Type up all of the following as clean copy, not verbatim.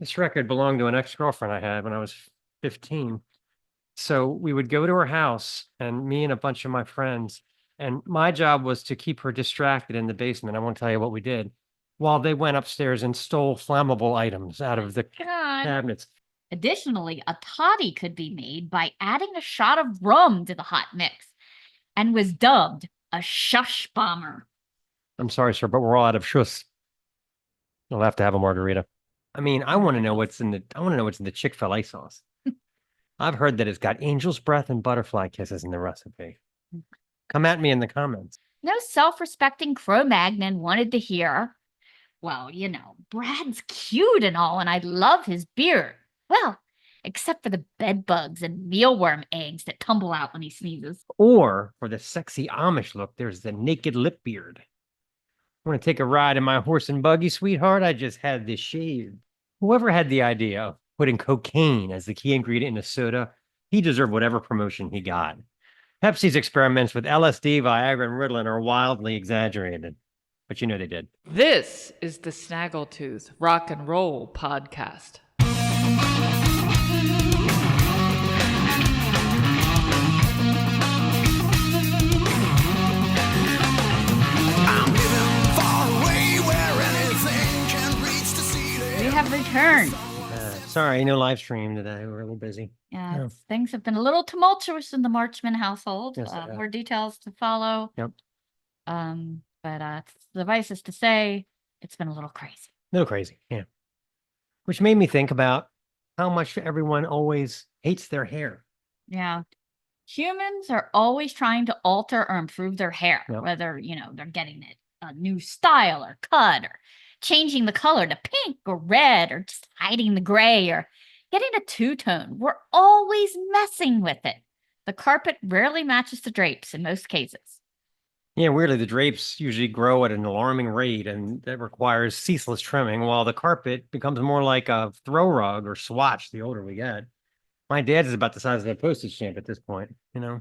This record belonged to an ex-girlfriend I had when I was 15. So we would go to her house, and me and a bunch of my friends, and my job was to keep her distracted in the basement. I won't tell you what we did while they went upstairs and stole flammable items out of the God. cabinets. Additionally, a toddy could be made by adding a shot of rum to the hot mix and was dubbed a shush bomber. I'm sorry, sir, but we're all out of schuss. You'll have to have a margarita. I mean, I want to know what's in the Chick-fil-A sauce. I've heard that it's got angel's breath and butterfly kisses in the recipe. Come at me in the comments. No self-respecting Cro-Magnon wanted to hear, well, Brad's cute and all, and I love his beard. Well, except for the bed bugs and mealworm eggs that tumble out when he sneezes. Or for the sexy Amish look, there's the naked lip beard. Want to take a ride in my horse and buggy, sweetheart? I just had this shaved. Whoever had the idea of putting cocaine as the key ingredient in a soda, he deserved whatever promotion he got. Pepsi's experiments with LSD, Viagra, and Ritalin are wildly exaggerated, but they did. This is the Snaggletooth Rock and Roll Podcast. We have returned. Sorry, no live stream today. We're a little busy. Yeah, things have been a little tumultuous in the Marchman household. Yes, more details to follow. Yep. But suffice is to say, it's been a little crazy. A little crazy, yeah. Which made me think about how much everyone always hates their hair. Yeah. Humans are always trying to alter or improve their hair, Yep. whether, they're getting it a new style or cut or changing the color to pink or red or just hiding the gray or getting a two-tone. We're always messing with it. The carpet rarely matches the drapes in most cases. Yeah, weirdly, the drapes usually grow at an alarming rate, and that requires ceaseless trimming, while the carpet becomes more like a throw rug or swatch the older we get. My dad's is about the size of a postage stamp at this point, We're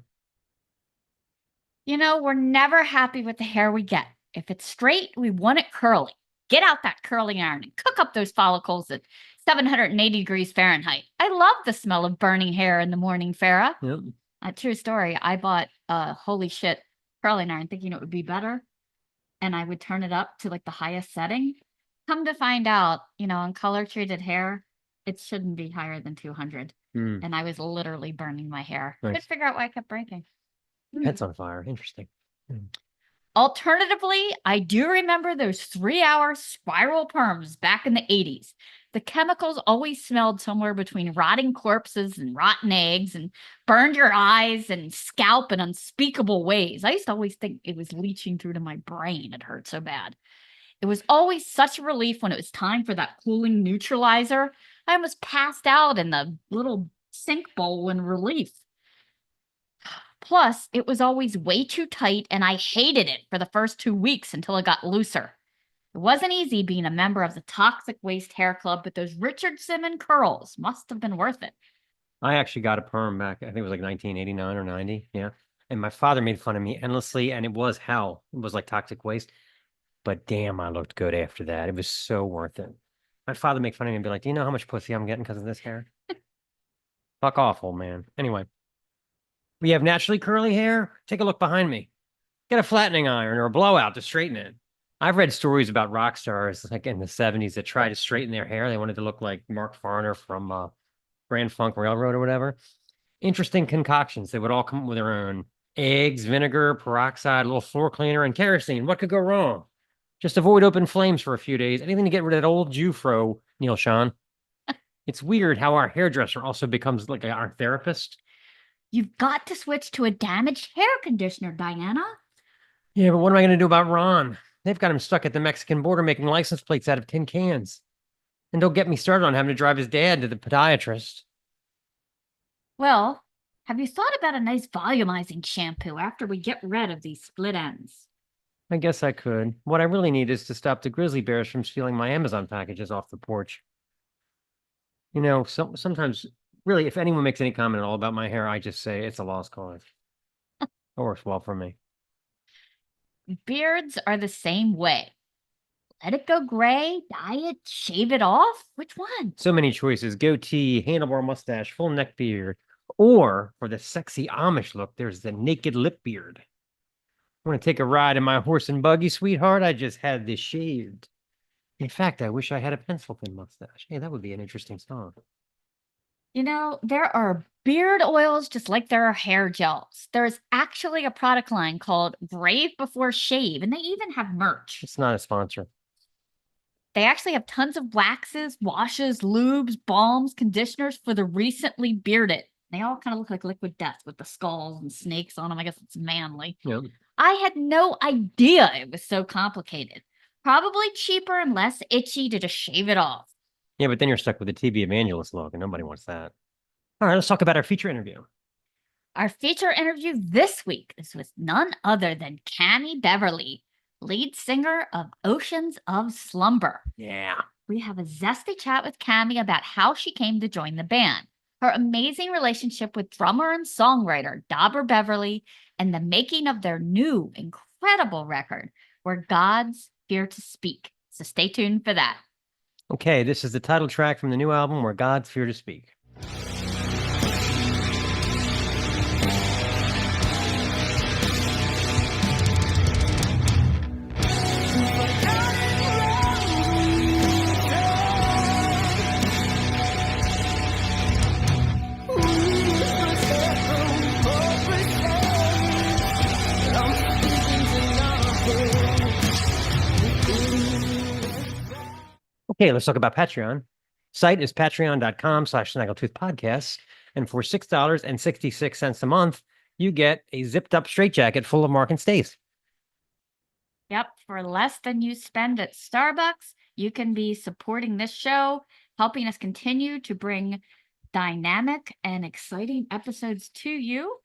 never happy with the hair we get. If it's straight, we want it curly. Get out that curling iron and cook up those follicles at 780 degrees Fahrenheit. I love the smell of burning hair in the morning, Farah. Yep. A true story. I bought a holy shit curling iron thinking it would be better. And I would turn it up to like the highest setting. Come to find out, on color treated hair, it shouldn't be higher than 200. And I was literally burning my hair. Nice. Couldn't figure out why I kept breaking. Head's on fire. Interesting. Alternatively, I do remember those 3-hour spiral perms back in the 80s. The chemicals always smelled somewhere between rotting corpses and rotten eggs and burned your eyes and scalp in unspeakable ways. I used to always think it was leaching through to my brain. It hurt so bad. It was always such a relief when it was time for that cooling neutralizer. I almost passed out in the little sink bowl in relief. Plus, it was always way too tight, and I hated it for the first 2 weeks until it got looser. It wasn't easy being a member of the Toxic Waste Hair Club, but those Richard Simmons curls must have been worth it. I actually got a perm back, I think it was like 1989 or 90, yeah. And my father made fun of me endlessly, and it was hell. It was like toxic waste. But damn, I looked good after that. It was so worth it. My father made fun of me and be like, do you know how much pussy I'm getting because of this hair? Fuck off, old man. Anyway. We have naturally curly hair. Take a look behind me. Get a flattening iron or a blowout to straighten it. I've read stories about rock stars like in the 70s that tried to straighten their hair. They wanted to look like Mark Farner from Grand Funk Railroad or whatever. Interesting concoctions. They would all come up with their own. Eggs, vinegar, peroxide, a little floor cleaner, and kerosene. What could go wrong? Just avoid open flames for a few days. Anything to get rid of that old Jew fro, Neil Sean. It's weird how our hairdresser also becomes like our therapist. You've got to switch to a damaged hair conditioner, Diana. Yeah, but what am I going to do about Ron? They've got him stuck at the Mexican border making license plates out of tin cans. And don't get me started on having to drive his dad to the podiatrist. Well, have you thought about a nice volumizing shampoo after we get rid of these split ends? I guess I could. What I really need is to stop the grizzly bears from stealing my Amazon packages off the porch. Sometimes, really, if anyone makes any comment at all about my hair, I just say it's a lost cause. It works well for me. Beards are the same way. Let it go gray, dye it, shave it off? Which one? So many choices: goatee, handlebar mustache, full neck beard, or for the sexy Amish look, there's the naked lip beard. Want to take a ride in my horse and buggy, sweetheart? I just had this shaved. In fact, I wish I had a pencil thin mustache. Hey, that would be an interesting song. You know, there are beard oils just like there are hair gels. There's actually a product line called Brave Before Shave, and they even have merch. It's not a sponsor. They actually have tons of waxes, washes, lubes, balms, conditioners for the recently bearded. They all kind of look like liquid death with the skulls and snakes on them. I guess it's manly. Yep. I had no idea it was so complicated. Probably cheaper and less itchy to just shave it off. Yeah, but then you're stuck with the TV evangelist look, and nobody wants that. All right, let's talk about our feature interview. Our feature interview this week is with none other than Cammie Beverly, lead singer of Oceans of Slumber. Yeah. We have a zesty chat with Cammie about how she came to join the band, her amazing relationship with drummer and songwriter Dauber Beverly, and the making of their new incredible record, Where Gods Fear to Speak. So stay tuned for that. Okay, this is the title track from the new album, Where Gods Fear to Speak. Okay, let's talk about Patreon. Site is patreon.com/Snaggletooth Podcasts. And for $6.66 a month, you get a zipped up straitjacket full of Mark and Stace. Yep, for less than you spend at Starbucks, you can be supporting this show, helping us continue to bring dynamic and exciting episodes to you,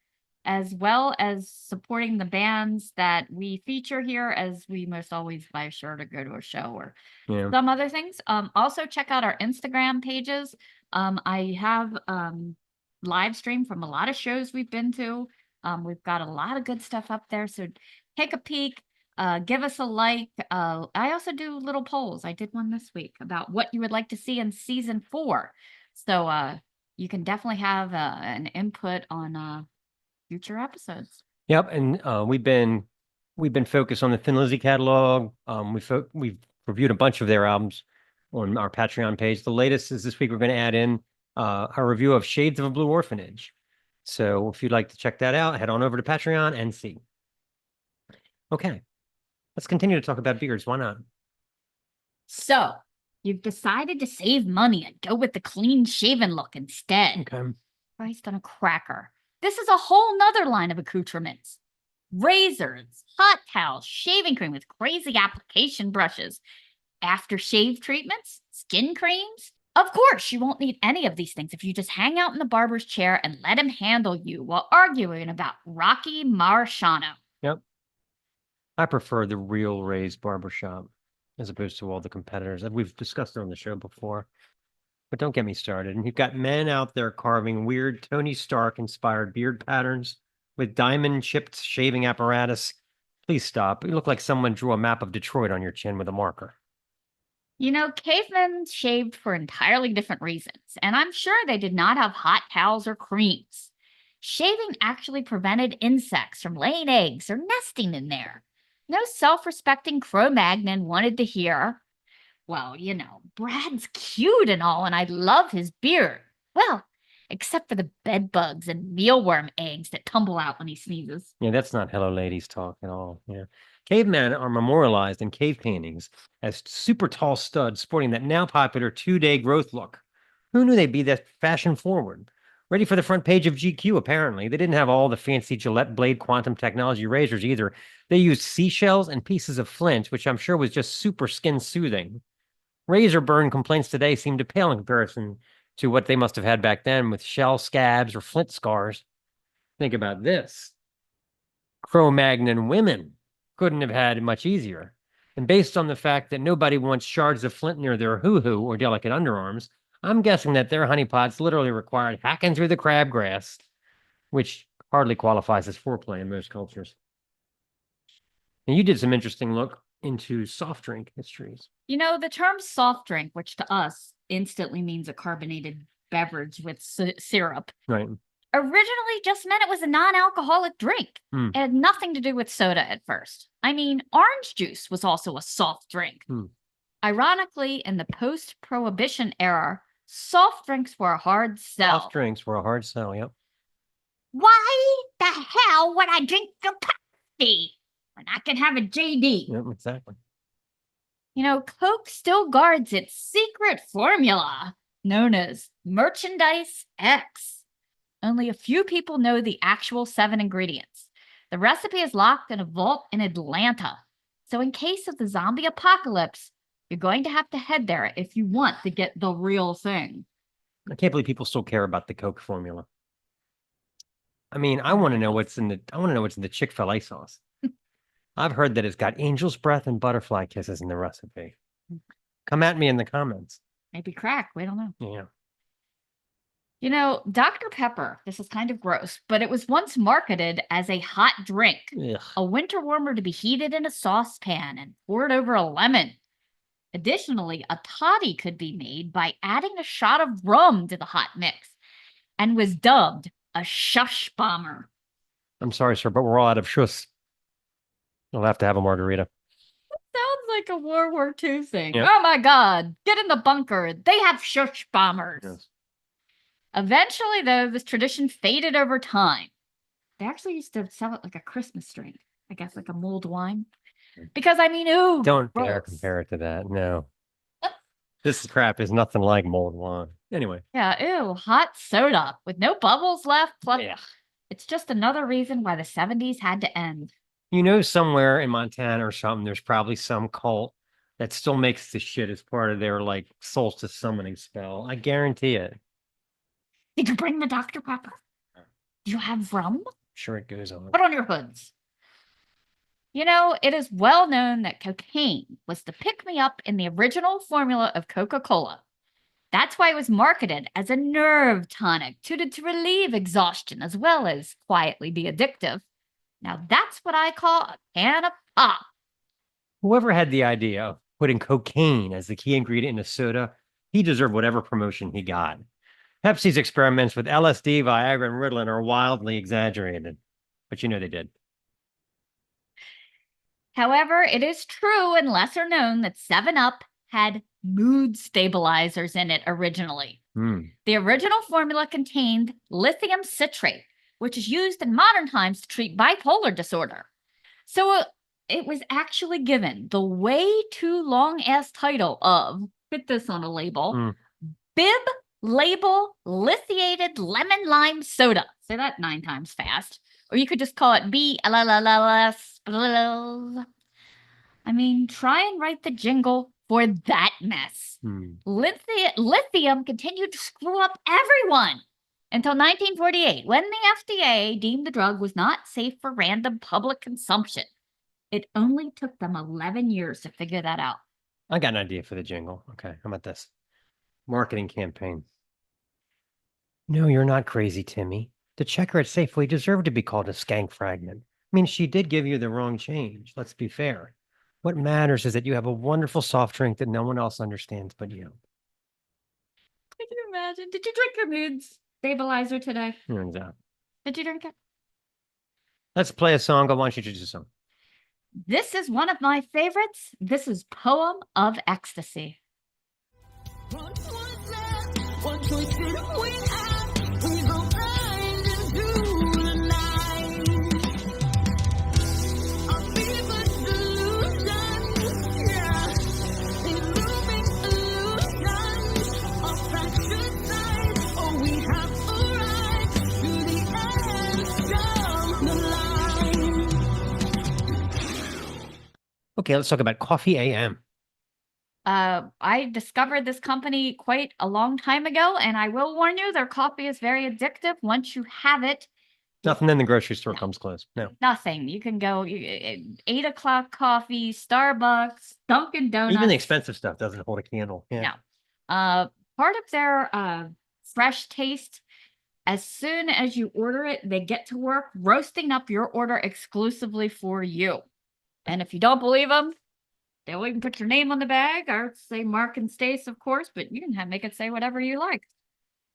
as well as supporting the bands that we feature here, as we most always buy a shirt or go to a show or some other things. Also check out our Instagram pages. I have live stream from a lot of shows we've been to. We've got a lot of good stuff up there, so take a peek. Give us a like. I also do little polls. I did one this week about what you would like to see in season 4. So you can definitely have an input on future episodes. Yep, and we've been focused on the Thin Lizzy catalog. We've reviewed a bunch of their albums on our Patreon page. The latest is this week. We're going to add in a review of Shades of a Blue Orphanage. So if you'd like to check that out, head on over to Patreon and see. Okay, let's continue to talk about beards. Why not? So you've decided to save money and go with the clean shaven look instead. Okay. Christ on a cracker. This is a whole nother line of accoutrements. Razors, hot towels, shaving cream with crazy application brushes, aftershave treatments, skin creams. Of course, you won't need any of these things if you just hang out in the barber's chair and let him handle you while arguing about Rocky Marciano. Yep. I prefer the real Ray's barbershop as opposed to all the competitors that we've discussed on the show before. But don't get me started. And you've got men out there carving weird Tony Stark inspired beard patterns with diamond chipped shaving apparatus. Please stop. You look like someone drew a map of Detroit on your chin with a marker. You know, cavemen shaved for entirely different reasons, and I'm sure they did not have hot towels or creams. Shaving actually prevented insects from laying eggs or nesting in there. No self-respecting Cro-Magnon wanted to hear, well, you know, Brad's cute and all, and I love his beard. Well, except for the bed bugs and mealworm eggs that tumble out when he sneezes. Yeah, that's not hello ladies talk at all. Yeah. Cavemen are memorialized in cave paintings as super tall studs sporting that now popular 2-day growth look. Who knew they'd be that fashion forward? Ready for the front page of GQ, apparently. They didn't have all the fancy Gillette blade quantum technology razors either. They used seashells and pieces of flint, which I'm sure was just super skin soothing. Razor burn complaints today seem to pale in comparison to what they must have had back then with shell scabs or flint scars. Think about this. Cro-Magnon women couldn't have had it much easier. And based on the fact that nobody wants shards of flint near their hoo-hoo or delicate underarms, I'm guessing that their honeypots literally required hacking through the crabgrass, which hardly qualifies as foreplay in most cultures. And you did some interesting into soft drink histories. You know, the term soft drink, which to us instantly means a carbonated beverage with syrup, Right. originally just meant it was a non-alcoholic drink. Hmm. It had nothing to do with soda at first. I mean, orange juice was also a soft drink. Hmm. Ironically, in the post-prohibition era, soft drinks were a hard sell. Soft drinks were a hard sell, yep. Why the hell would I drink a Pepsi when I can have a JD? Yep, exactly. You know, Coke still guards its secret formula, known as Merchandise X. Only a few people know the actual 7 ingredients. The recipe is locked in a vault in Atlanta. So in case of the zombie apocalypse, you're going to have to head there if you want to get the real thing. I can't believe people still care about the Coke formula. I mean, I want to know what's in the Chick-fil-A sauce. I've heard that it's got angel's breath and butterfly kisses in the recipe. Come at me in the comments. Maybe crack, we don't know. Yeah. You know, Dr. Pepper, this is kind of gross, but it was once marketed as a hot drink, Ugh. a winter warmer to be heated in a saucepan and poured over a lemon. Additionally, a toddy could be made by adding a shot of rum to the hot mix and was dubbed a shush bomber. I'm sorry, sir, but we're all out of schuss. I'll have to have a margarita. Sounds like a World War II thing. Yep. Oh my God, get in the bunker. They have shush bombers. Yes. Eventually, though, this tradition faded over time. They actually used to sell it like a Christmas drink, I guess, like a mulled wine. Because, I mean, ooh, Don't dare gross. compare it to that. No. This crap is nothing like mulled wine. Anyway. Yeah, ew, hot soda with no bubbles left. Plus, Yeah. it's just another reason why the 70s had to end. You know, somewhere in Montana or something, there's probably some cult that still makes this shit as part of their like solstice summoning spell. I guarantee it. Did you bring the Dr. Pepper? Do you have rum? Sure, it goes on. Put on your hoods. You know, it is well known that cocaine was the pick-me-up in the original formula of Coca-Cola. That's why it was marketed as a nerve tonic to relieve exhaustion as well as quietly be addictive. Now that's what I call a can of pop. Whoever had the idea of putting cocaine as the key ingredient in a soda, he deserved whatever promotion he got. Pepsi's experiments with LSD, Viagra, and Ritalin are wildly exaggerated, but you know they did. However, it is true and lesser known that 7-Up had mood stabilizers in it originally. The original formula contained lithium citrate, which is used in modern times to treat bipolar disorder. So it was actually given the way too long-ass title of, put this on a label, Bib Label Lithiated Lemon Lime Soda. Say that 9 times fast. Or you could just call it BLLLS. I mean, try and write the jingle for that mess. Lithium continued to screw up everyone until 1948, when the FDA deemed the drug was not safe for random public consumption. It only took them 11 years to figure that out. I got an idea for the jingle. Okay, how about this? Marketing campaign. No, you're not crazy, Timmy. The checker at Safeway deserved to be called a skank fragment. I mean, she did give you the wrong change. Let's be fair. What matters is that you have a wonderful soft drink that no one else understands but you. Could you imagine? Did you drink your mood stabilizer today? Exactly. Did you drink it? Let's play a song. I want you to choose a song. This is one of my favorites. This is Poem of Ecstasy. Okay, let's talk about Coffee AM. I discovered this company quite a long time ago, and I will warn you, their coffee is very addictive. Once you have it, nothing in the grocery store comes close. No. Nothing. You can go 8 o'clock coffee, Starbucks, Dunkin' Donuts. Even the expensive stuff doesn't hold a candle. Yeah. No. Part of their fresh taste, as soon as you order it, they get to work roasting up your order exclusively for you. And if you don't believe them, They'll even put your name on the bag or say Mark and Stace, of course, but you can make it say whatever you like.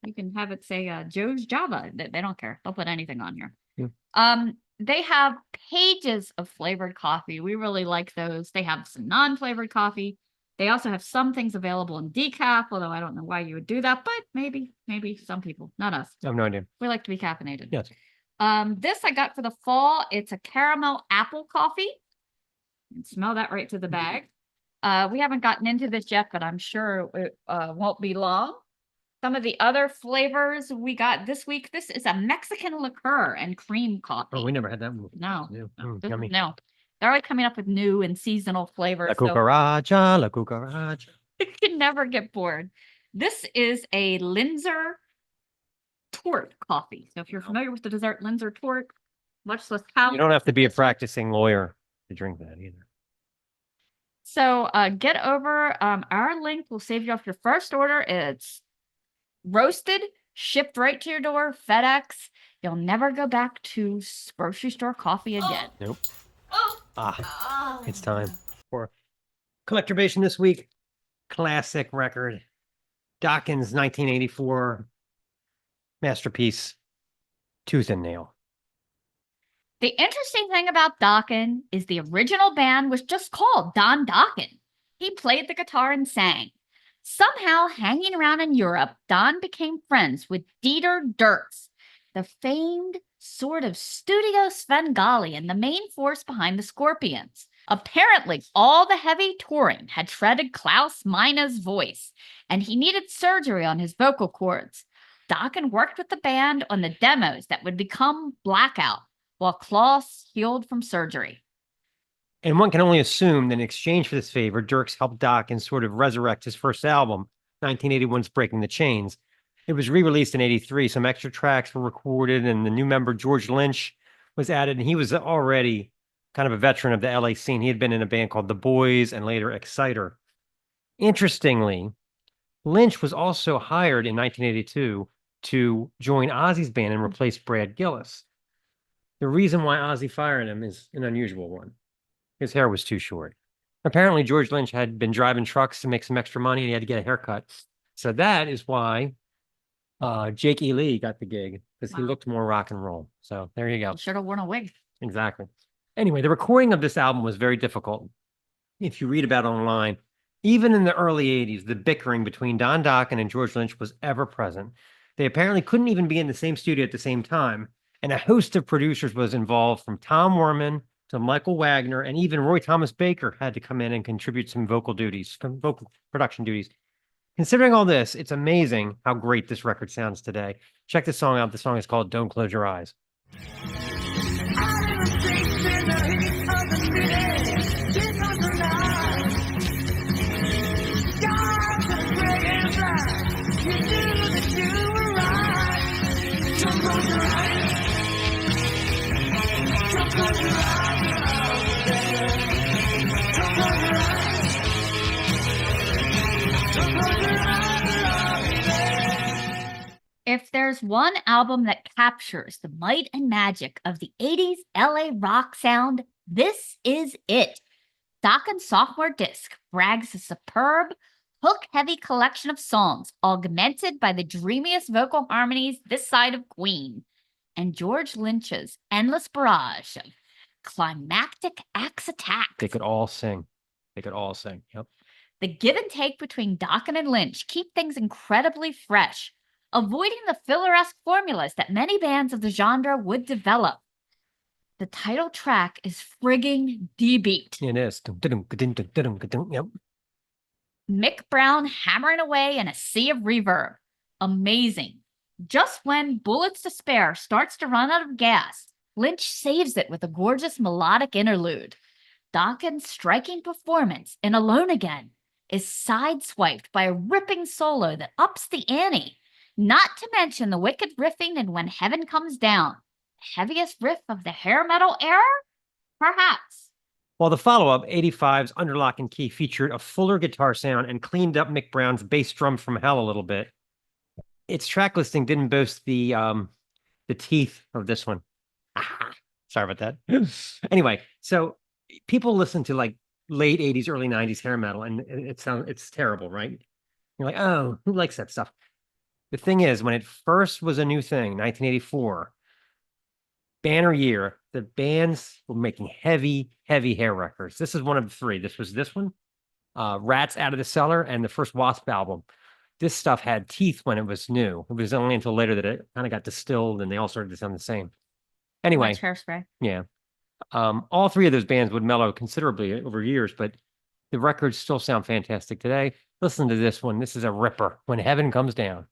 You can have it say Joe's Java. They don't care. They'll put anything on here. Yeah. They have pages of flavored coffee. We really like those. They have some non-flavored coffee. They also have some things available in decaf, although I don't know why you would do that, but maybe some people, not us. I have no idea. We like to be caffeinated. Yes. This I got for the fall. It's a caramel apple coffee. You can smell that right to the bag. We haven't gotten into this yet, but I'm sure it won't be long. Some of the other flavors we got this week. This is a Mexican liqueur and cream coffee. Oh, we never had that one. No. Yummy. No. They're always coming up with new and seasonal flavors. La cucaracha, la cucaracha. You can never get bored. This is a Linzer Tort coffee. So if you're familiar with the dessert Linzer Tort, much less calories. You don't have to be a practicing lawyer to drink that either. So get over our link. Will save you off your first order. It's roasted, shipped right to your door, FedEx. You'll never go back to grocery store coffee again. Nope. It's time for Collectorbation this week. Classic record. Dokken's 1984 masterpiece, Tooth and Nail. The interesting thing about Dokken is the original band was just called Don Dokken. He played the guitar and sang. Somehow, hanging around in Europe, Don became friends with Dieter Dirks, the famed sort of studio Svengali and the main force behind the Scorpions. Apparently, all the heavy touring had shredded Klaus Meine's voice, and he needed surgery on his vocal cords. Dokken worked with the band on the demos that would become Blackout, while Klaus healed from surgery. And one can only assume that in exchange for this favor, Dirks helped Dokken sort of resurrect his first album, 1981's Breaking the Chains. It was re-released in 83. Some extra tracks were recorded, and the new member, George Lynch, was added. And he was already kind of a veteran of the LA scene. He had been in a band called The Boys and later Exciter. Interestingly, Lynch was also hired in 1982 to join Ozzy's band and replace Brad Gillis. The reason why Ozzy fired him is an unusual one. His hair was too short. Apparently, George Lynch had been driving trucks to make some extra money, and he had to get a haircut. So that is why Jake E. Lee got the gig, because he looked more rock and roll. So there you go. Should have worn a wig. Exactly. Anyway, the recording of this album was very difficult. If you read about it online, even in the early 80s, the bickering between Don Dokken and George Lynch was ever present. They apparently couldn't even be in the same studio at the same time. And a host of producers was involved, from Tom Werman to Michael Wagner, and even Roy Thomas Baker had to come in and contribute some vocal production duties. Considering all this, it's amazing how great this record sounds today. Check this song out. The song is called Don't Close Your Eyes. If there's one album that captures the might and magic of the 80s LA rock sound, this is it. Dokken's sophomore disc brags a superb, hook-heavy collection of songs augmented by the dreamiest vocal harmonies this side of Queen, and George Lynch's endless barrage of climactic axe attacks. They could all sing. Yep. The give and take between Dokken and Lynch keep things incredibly fresh, avoiding the filler-esque formulas that many bands of the genre would develop. The title track is frigging D-beat. It is. Yep. Mick Brown hammering away in a sea of reverb. Amazing. Just when Bullets to Spare starts to run out of gas, Lynch saves it with a gorgeous melodic interlude. Dokken's striking performance in Alone Again is sideswiped by a ripping solo that ups the ante, not to mention the wicked riffing in When Heaven Comes Down, the heaviest riff of the hair metal era? Perhaps. While the follow-up, 85's Under Lock and Key, featured a fuller guitar sound and cleaned up Mick Brown's bass drum from hell a little bit, its track listing didn't boast the teeth of this one. Sorry about that. Anyway, so people listen to like late 80s, early 90s hair metal, and it's terrible, right? You're like, oh, who likes that stuff? The thing is, when it first was a new thing, 1984, banner year, the bands were making heavy, heavy hair records. This is one of the three. This was this one, Rats Out of the Cellar, and the first Wasp album. This stuff had teeth when it was new. It was only until later that it kind of got distilled and they all started to sound the same. Anyway, Much hairspray. yeah. All three of those bands would mellow considerably over years, but the records still sound fantastic today. Listen to this one. This is a ripper. When Heaven Comes Down.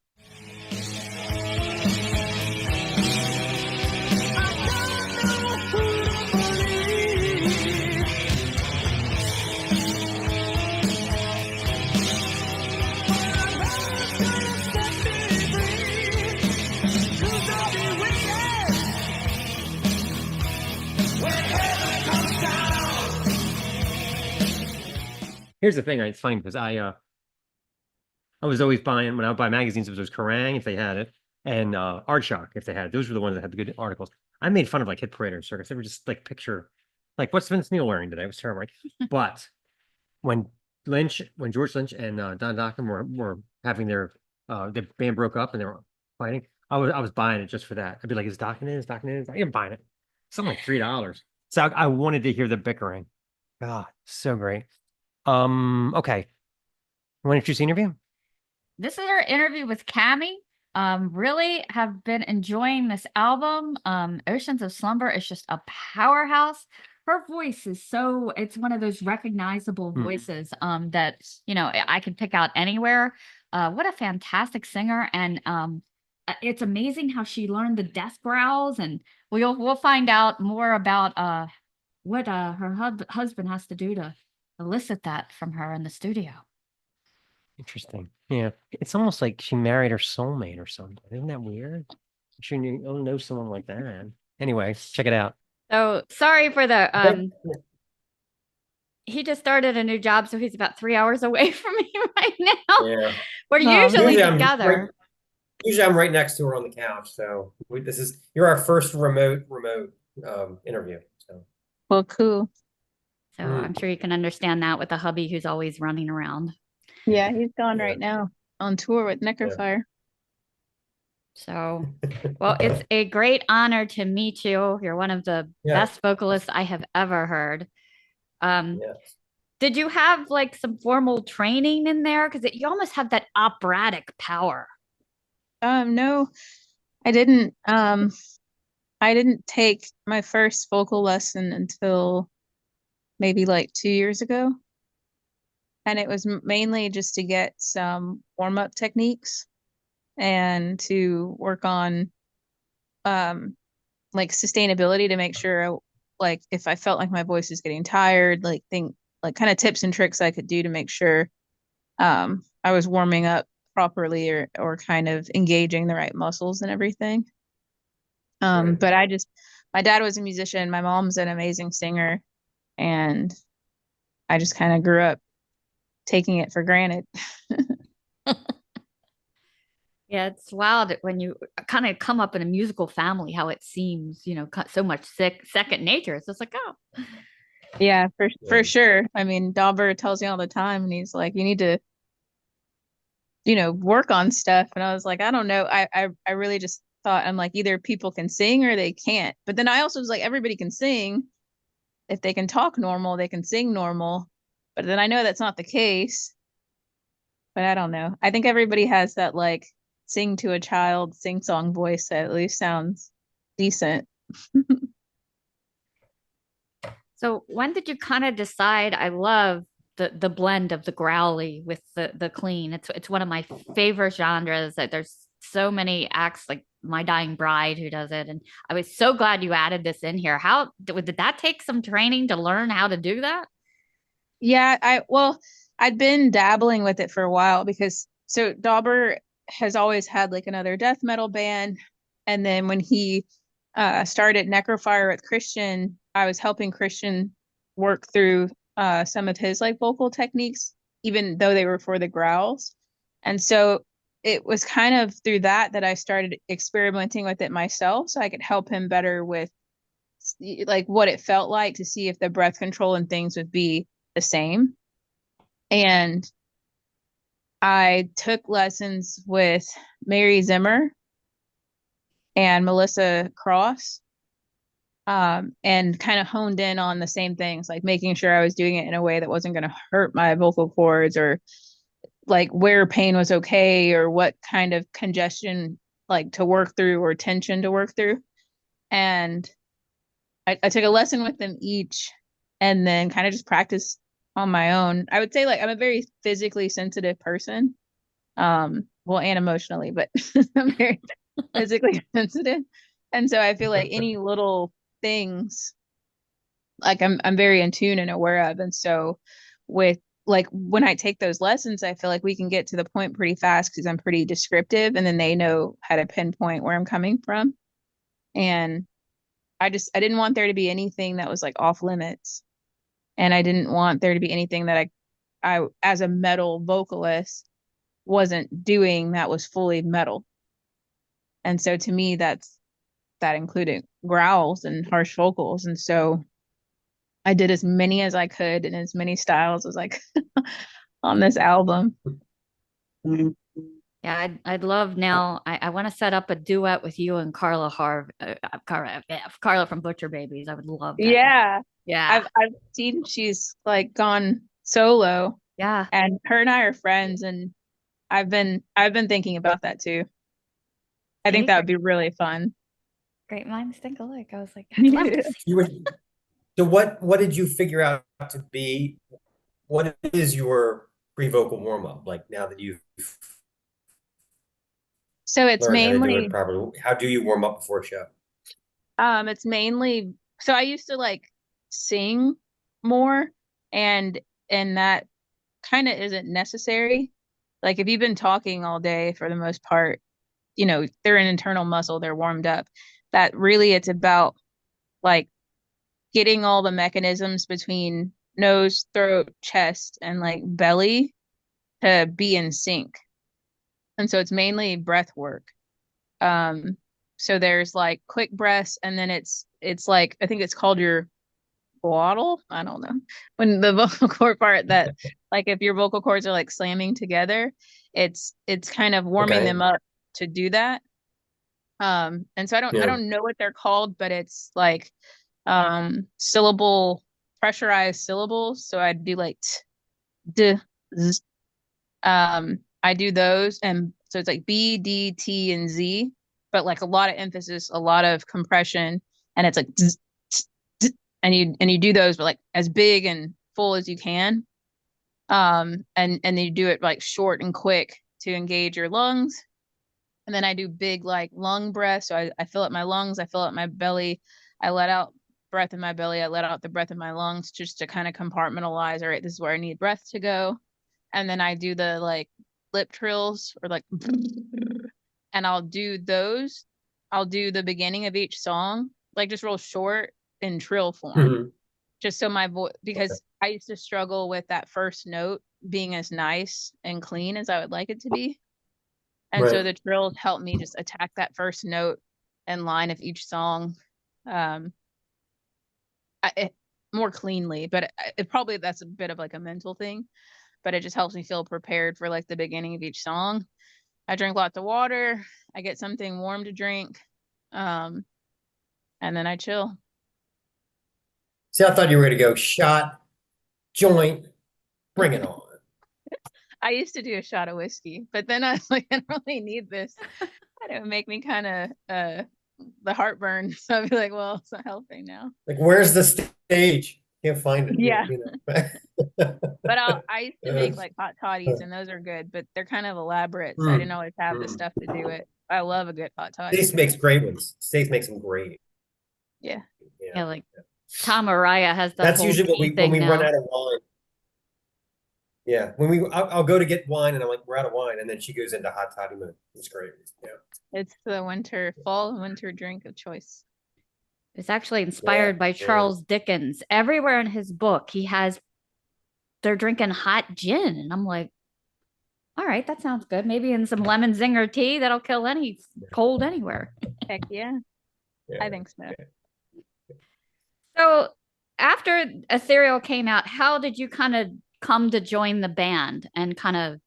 Here's the thing, it's funny because I was always buying when I would buy magazines, it was Kerrang if they had it, and Art Shock if they had it. Those were the ones that had the good articles. I made fun of like Hit Parade or Circus. They were just like picture like what's Vince Neil wearing today? It was terrible. But when George Lynch and Don Dokken were having the band broke up and they were fighting, I was buying it just for that. I'd be like, is Dokken in? Is Dokken in? I am buying it. Something like $3. So I wanted to hear the bickering. God, so great. Okay. Want to introduce the interview? This is our interview with Cammie. Really have been enjoying this album. Oceans of Slumber is just a powerhouse. Her voice is it's one of those recognizable voices that, I can pick out anywhere. What a fantastic singer. And it's amazing how she learned the death growls, and we'll find out more about what her husband has to do to elicit that from her in the studio. Interesting. Yeah. It's almost like she married her soulmate or something. Isn't that weird? You know someone like that. Anyway, check it out. So sorry for the he just started a new job, so he's about 3 hours away from me right now. Yeah. We're usually together. Usually I'm right next to her on the couch. So you're our first remote interview. So Well, cool. So I'm sure you can understand that with a hubby who's always running around. Yeah, he's gone right now on tour with Necrofire. So, well, it's a great honor to meet you. You're one of the best vocalists I have ever heard. Did you have like some formal training in there? Because you almost have that operatic power. No, I didn't. I didn't take my first vocal lesson until maybe like 2 years ago. And it was mainly just to get some warm-up techniques and to work on like sustainability to make sure like if I felt like my voice is getting tired, like kind of tips and tricks I could do to make sure I was warming up properly or kind of engaging the right muscles and everything. But my dad was a musician, my mom's an amazing singer, and I just kind of grew up taking it for granted. Yeah, it's wild when you kind of come up in a musical family, how it seems, so much second nature. It's just like, oh. Yeah, for sure. I mean, Dauber tells me all the time, and he's like, you need to, work on stuff. And I was like, I don't know. I really just thought, I'm like, either people can sing or they can't. But then I also was like, everybody can sing. If they can talk normal, they can sing normal. But then I know that's not the case. But I don't know. I think everybody has that like sing to a child sing song voice that at least sounds decent. So when did you kind of decide? I love the blend of the growly with the clean. It's one of my favorite genres. That there's so many acts like My Dying Bride who does it, and I was so glad you added this in here. How did that take some training to learn how to do that? Yeah, I'd been dabbling with it for a while because Dauber has always had like another death metal band, and then when he started Necrofire with Christian, I was helping Christian work through some of his like vocal techniques, even though they were for the growls. And so it was kind of through that I started experimenting with it myself, so I could help him better with like what it felt like to see if the breath control and things would be the same. And I took lessons with Mary Zimmer and Melissa Cross, and kind of honed in on the same things, like making sure I was doing it in a way that wasn't going to hurt my vocal cords, or like where pain was okay, or what kind of congestion like to work through or tension to work through. And I took a lesson with them each, and then kind of just practiced on my own. I would say like I'm a very physically sensitive person. Well, and emotionally, but I'm very physically sensitive. And so I feel like any little things, like I'm very in tune and aware of. And so with like when I take those lessons, I feel like we can get to the point pretty fast because I'm pretty descriptive, and then they know how to pinpoint where I'm coming from. And I didn't want there to be anything that was like off limits. And I didn't want there to be anything that I as a metal vocalist wasn't doing that was fully metal. And so to me, that included growls and harsh vocals. And so I did as many as I could in as many styles as I could on this album. Yeah, I'd love now. I want to set up a duet with you and Carla Carla from Butcher Babies. I would love that. Yeah. Yeah. I've seen she's like gone solo, Yeah. and her and I are friends, and I've been thinking about that too. I think that would be really fun. Great minds think alike. I was like, I'd love to see So what did you figure out to be? What is your pre-vocal warm-up like now that you've So it's learned how to do mainly it properly? How do you warm up before a show? it's mainly, so I used to like sing more, and that kind of isn't necessary. Like if you've been talking all day for the most part, you know, they're an internal muscle, they're warmed up. That really it's about like getting all the mechanisms between nose, throat, chest, and like belly to be in sync. And so it's mainly breath work. So there's like quick breaths, and then it's like, I think it's called your glottal. I don't know. When the vocal cord part that like if your vocal cords are like slamming together, it's kind of warming them up to do that. And so I don't know what they're called, but it's like pressurized syllables. So I'd do like t, d, z. I do those, and so it's like B, D, T, and Z, but like a lot of emphasis, a lot of compression, and it's like zzz, zzz, zzz, and you do those, but like as big and full as you can. And you do it like short and quick to engage your lungs. And then I do big like lung breaths. So I fill up my lungs, I fill up my belly, I let out breath in my belly, I let out the breath in my lungs, just to kind of compartmentalize, all right, this is where I need breath to go. And then I do the like lip trills, or like, and I'll do those. I'll do the beginning of each song, like just real short in trill form, just so my voice, because I used to struggle with that first note being as nice and clean as I would like it to be. And so the trills help me just attack that first note and line of each song more cleanly. But it probably, that's a bit of like a mental thing, but it just helps me feel prepared for like the beginning of each song. I drink lots of water. I get something warm to drink. And then I chill. See, I thought you were going to go shot, joint, bring it on. I used to do a shot of whiskey, but then I was like, I don't really need this. It would make me kind of the heartburn. So I'd be like, well, it's not helping now. Like, where's the stage? Can't find it. Yeah. You know? But I used to make like hot toddies, and those are good, but they're kind of elaborate. So I didn't always have the stuff to do it. I love a good hot toddy. Stace makes great ones. Stace makes them great. Yeah. Yeah, like Tom Araya has that. That's whole usually when we now. run out of wine. Yeah, when I'll go to get wine, and I'm like, we're out of wine, and then she goes into hot toddy mode. It's great. Yeah. It's the fall and winter drink of choice. It's actually inspired by Charles Dickens. Everywhere in his book, they're drinking hot gin. And I'm like, all right, that sounds good. Maybe in some lemon zinger tea, that'll kill any cold anywhere. Heck yeah. I think so. So after Ethereal came out, how did you kind of come to join the band and kind of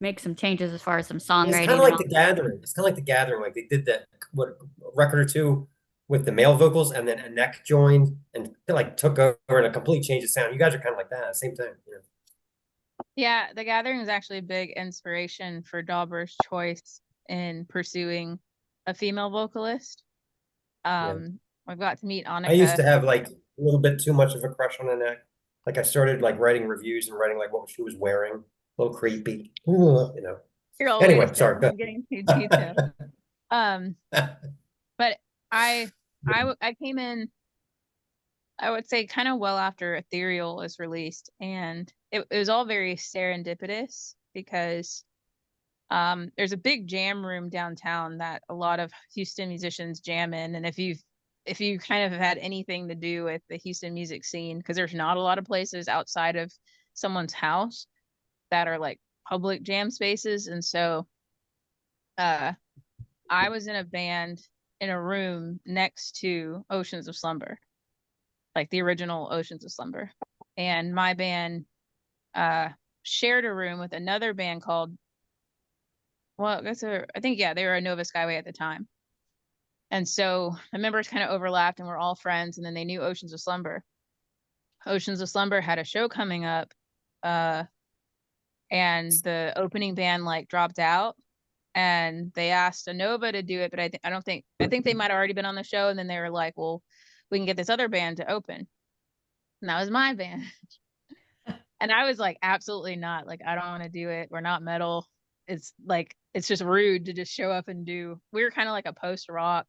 make some changes as far as some It's kind songwriting of and like all? the Gathering. It's kind of like the Gathering. Like they did that what a record or two with the male vocals, and then a neck joined and like took over and a complete change of sound. You guys are kind of like that, same thing. Yeah. Yeah, The Gathering is actually a big inspiration for Dauber's choice in pursuing a female vocalist. Yeah. I've got to meet I used Annika. to have like a little bit too much of a crush on a neck. Like I started like writing reviews and writing like what she was wearing. A little creepy, you know. You're all, wait Anyway, a sorry. second, I'm getting too detailed. Um, but I came in, I would say, kind of well after Ethereal was released, and it was all very serendipitous because there's a big jam room downtown that a lot of Houston musicians jam in, and if you kind of have had anything to do with the Houston music scene, because there's not a lot of places outside of someone's house that are like public jam spaces, and so I was in a band in a room next to Oceans of Slumber, like the original Oceans of Slumber. And my band shared a room with another band called, well, I think, yeah, they were a Nova Skyway at the time. And so the members kind of overlapped and we're all friends. And then they knew Oceans of Slumber. Oceans of Slumber had a show coming up, and the opening band like dropped out, and they asked a Nova to do it, but I think they might have already been on the show, and then they were like, well, we can get this other band to open. And that was my band. And I was like, absolutely not. Like, I don't want to do it. We're not metal. It's like, it's just rude to just show up and do. We were kind of like a post rock,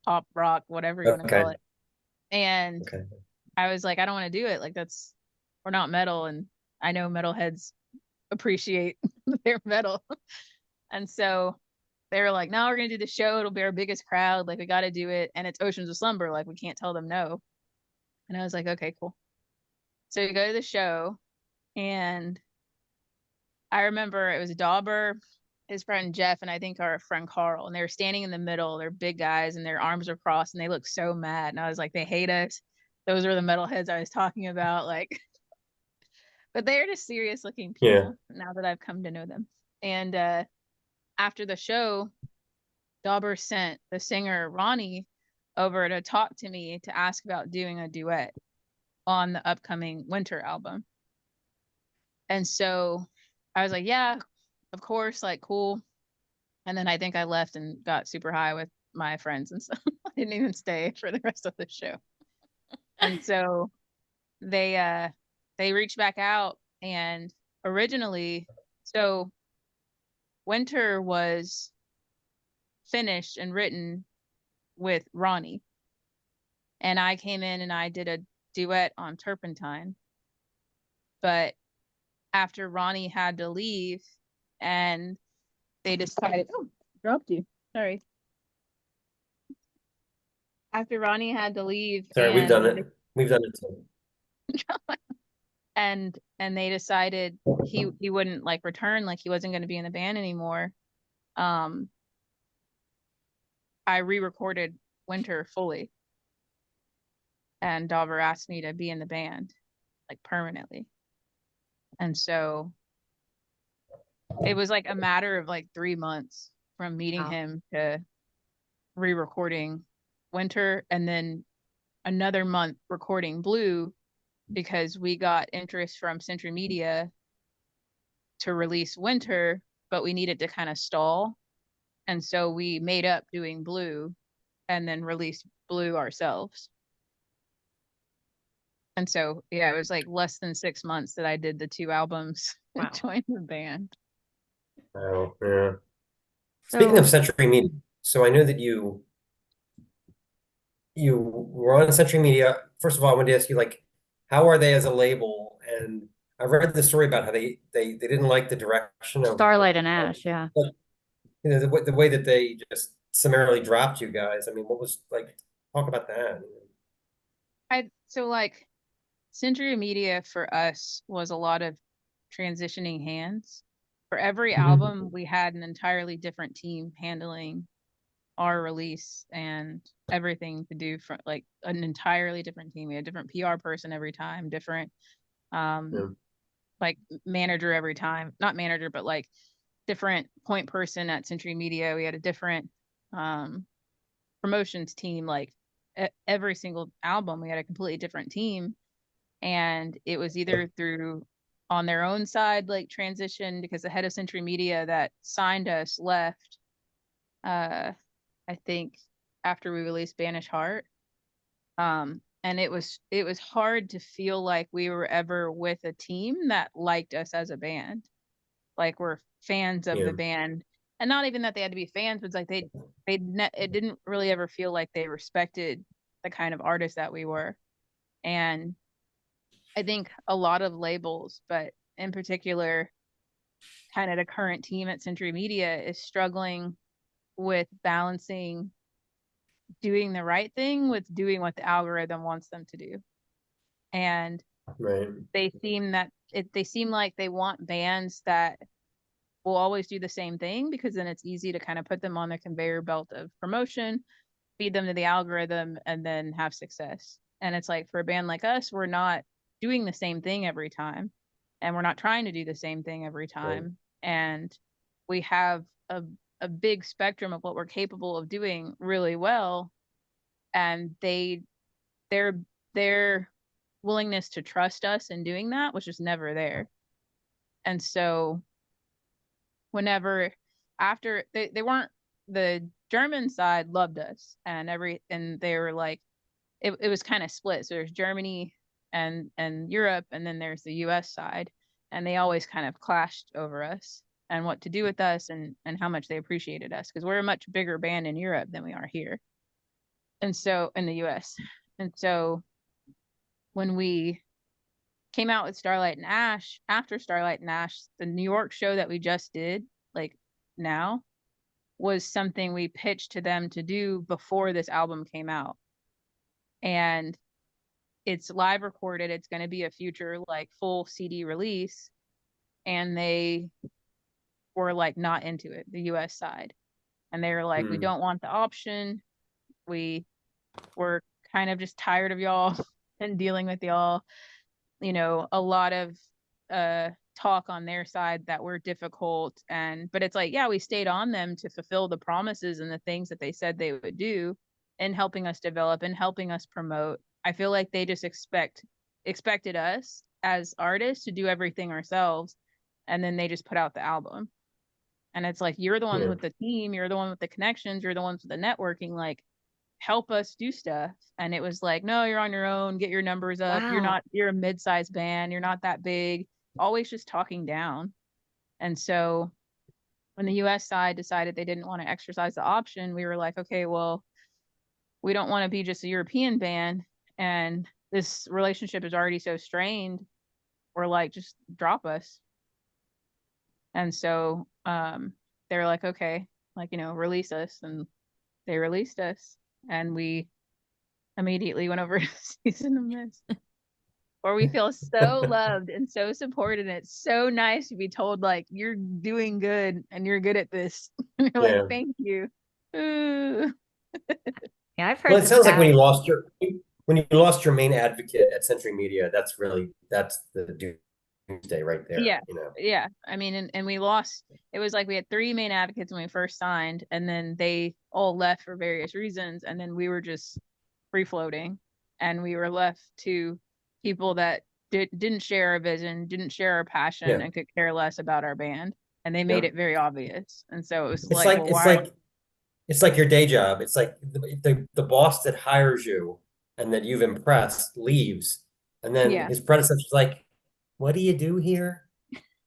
pop rock, whatever you want to Okay. call it. And Okay. I was like, I don't want to do it. Like, we're not metal. And I know metalheads appreciate their metal. And so they were like, no, we're going to do the show. It'll be our biggest crowd. Like, we got to do it. And it's Oceans of Slumber. Like, we can't tell them no. And I was like, okay, cool. So we go to the show, and I remember it was Dauber, his friend Jeff, and I think our friend Carl, and they were standing in the middle. They're big guys, and their arms are crossed, and they look so mad. And I was like, they hate us. Those are the metalheads I was talking about. Like, but they're just serious looking people now that I've come to know them. And after the show, Dauber sent the singer Ronnie over to talk to me to ask about doing a duet on the upcoming Winter album. And so I was like, yeah, of course, like, cool. And then I think I left and got super high with my friends, and so I didn't even stay for the rest of the show. And so they reached back out, and originally, so Winter was finished and written with Ronnie, and I came in and I did a duet on Turpentine. But after Ronnie had to leave, and they decided, oh, dropped you. Sorry. After Ronnie had to leave, Sorry, we've done and it. We've done it too. and they decided he wouldn't like return, like he wasn't going to be in the band anymore. I re-recorded Winter fully, and Dauber asked me to be in the band like permanently. And so it was like a matter of like 3 months from meeting Wow. him to re-recording Winter, and then another month recording Blue, because we got interest from Century Media to release Winter, but we needed to kind of stall. And so we made up doing Blue and then released Blue ourselves. And so, yeah, it was like less than 6 months that I did the 2 albums and Wow. joined the band. Oh, yeah. So, Speaking of Century Media, so I know that you were on Century Media. First of all, I wanted to ask you, like, how are they as a label? And I read the story about how they didn't like the direction of Starlight and Ash, yeah. you know, the way that they just summarily dropped you guys. I mean, what was like, talk about that. So like Century Media for us was a lot of transitioning hands. For every Mhm. album, we had an entirely different team handling our release and everything to do from like an entirely different team. We had a different PR person every time, different like manager every time, not manager, but like different point person at Century Media. We had a different promotions team. Like every single album, we had a completely different team, and it was either through on their own side, like transition, because the head of Century Media that signed us left. I think after we released Banish Heart. And it was hard to feel like we were ever with a team that liked us as a band. Like we're fans of the band. And not even that they had to be fans, but it's like it didn't really ever feel like they respected the kind of artists that we were. And I think a lot of labels, but in particular, kind of the current team at Century Media is struggling with balancing doing the right thing with doing what the algorithm wants them to do. And they seem like they want bands that will always do the same thing, because then it's easy to kind of put them on the conveyor belt of promotion, feed them to the algorithm, and then have success. And it's like, for a band like us, we're not doing the same thing every time, and we're not trying to do the same thing every time. And we have a big spectrum of what we're capable of doing really well, and their willingness to trust us in doing that was just never there. And so whenever after they weren't, the German side loved us, and they were like, it was kind of split. So there's Germany and Europe, and then there's the US side, and they always kind of clashed over us and what to do with us, and how much they appreciated us, because we're a much bigger band in Europe than we are here. And so in the US. And so when we came out with Starlight and Ash, after Starlight and Ash, the New York show that we just did, like now, was something we pitched to them to do before this album came out. And it's live recorded. It's going to be a future like full CD release. And they were like not into it, the US side. And they were like, we don't want the option. We were kind of just tired of y'all and dealing with y'all. You know, a lot of talk on their side that were difficult. But it's like, yeah, we stayed on them to fulfill the promises and the things that they said they would do, and helping us develop and helping us promote. I feel like they just expected us as artists to do everything ourselves, and then they just put out the album. And it's like, you're the one with the team, you're the one with the connections, you're the ones with the networking, like help us do stuff. And it was like, no, you're on your own, get your numbers up. Wow. You're a mid-sized band, you're not that big, always just talking down. And so when the US side decided they didn't want to exercise the option, we were like, okay, well, we don't want to be just a European band, and this relationship is already so strained. We're like, just drop us. And so they're like, okay, like, you know, release us. And they released us, and we immediately went over to Season of Mist, where we feel so loved and so supported. And it's so nice to be told, like, you're doing good and you're good at this. And you're like, thank you. Ooh. Yeah, I've heard. Well, it sounds like when you lost your main advocate at Century Media, that's the doomsday right there. Yeah. You know. Yeah. I mean, and we lost, it was like we had 3 main advocates when we first signed, and then they all left for various reasons. And then we were just free floating, and we were left to people that didn't share our vision, didn't share our passion, and could care less about our band. And they made it very obvious. And so it was it's like your day job. It's like the boss that hires you and that you've impressed leaves, and then his predecessor's like, what do you do here?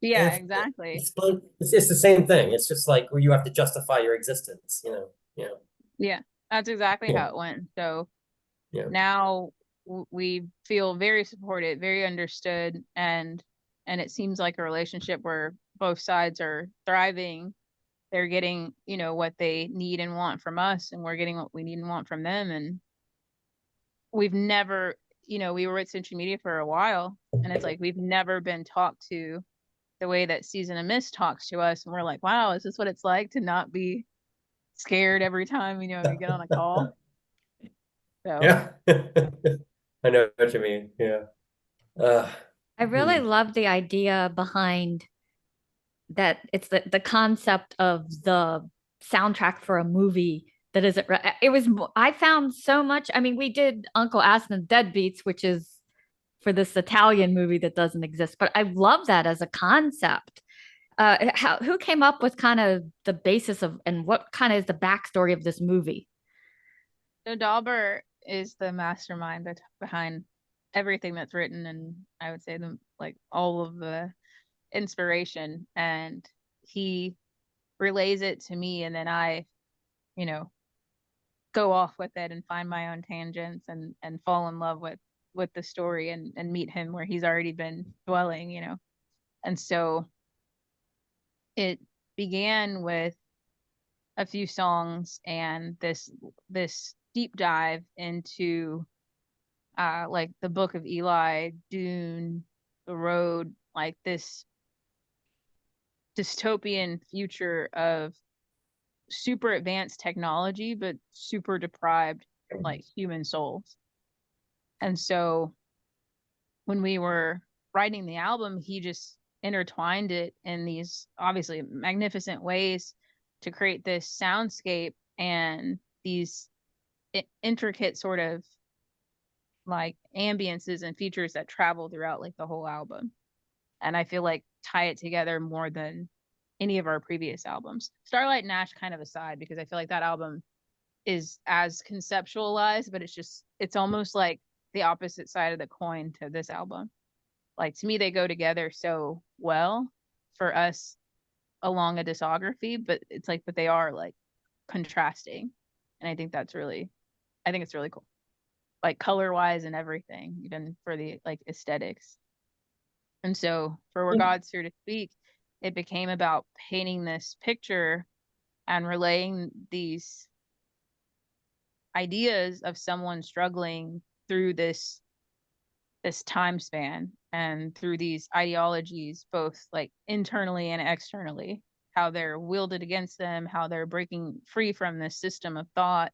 Yeah, exactly. It's the same thing. It's just like where you have to justify your existence, you know. Yeah, that's exactly how it went. So now we feel very supported, very understood, and it seems like a relationship where both sides are thriving. They're getting, you know, what they need and want from us, and we're getting what we need and want from them. And we've never, you know, we were at Century Media for a while, and it's like we've never been talked to the way that Season of Mist talks to us. And we're like, wow, is this what it's like to not be scared every time, you get on a call. So Yeah. I know what you mean. Yeah. I really Hmm. love the idea behind that. It's the concept of the soundtrack for a movie that isn't. It was. I found so much. I mean, we did Uncle Ass and the Deadbeats, which is for this Italian movie that doesn't exist. But I love that as a concept. Who came up with kind of the basis of and what kind of is the backstory of this movie? So Dauber is the mastermind behind everything that's written, and I would say all of the inspiration, and he relays it to me, and then I, you know, go off with it and find my own tangents and fall in love with the story and meet him where he's already been dwelling. And so it began with a few songs and this deep dive into like the Book of Eli, Dune, The Road, like this dystopian future of super advanced technology, but super deprived like human souls. And so when we were writing the album, he just intertwined it in these obviously magnificent ways to create this soundscape and these intricate sort of like ambiances and features that travel throughout like the whole album. And I feel like tie it together more than any of our previous albums. Starlight and Ash kind of aside, because I feel like that album is as conceptualized, but it's almost like the opposite side of the coin to this album. Like to me, they go together so well for us along a discography, but they are like contrasting. And I think it's really cool. Like color wise and everything, even for the like aesthetics. And so for Where God's Here to Speak, it became about painting this picture and relaying these ideas of someone struggling through this time span and through these ideologies, both like internally and externally, how they're wielded against them, how they're breaking free from this system of thought,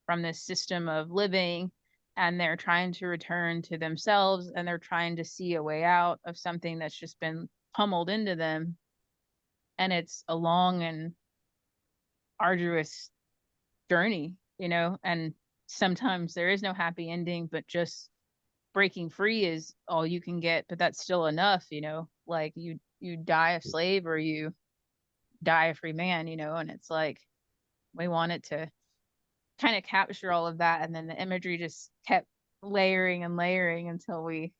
from this system of living, and they're trying to return to themselves, and they're trying to see a way out of something that's just been pummeled into them. And it's a long and arduous journey, and sometimes there is no happy ending, but just breaking free is all you can get, but that's still enough, like you die a slave or you die a free man, and it's like we wanted to kind of capture all of that, and then the imagery just kept layering and layering until we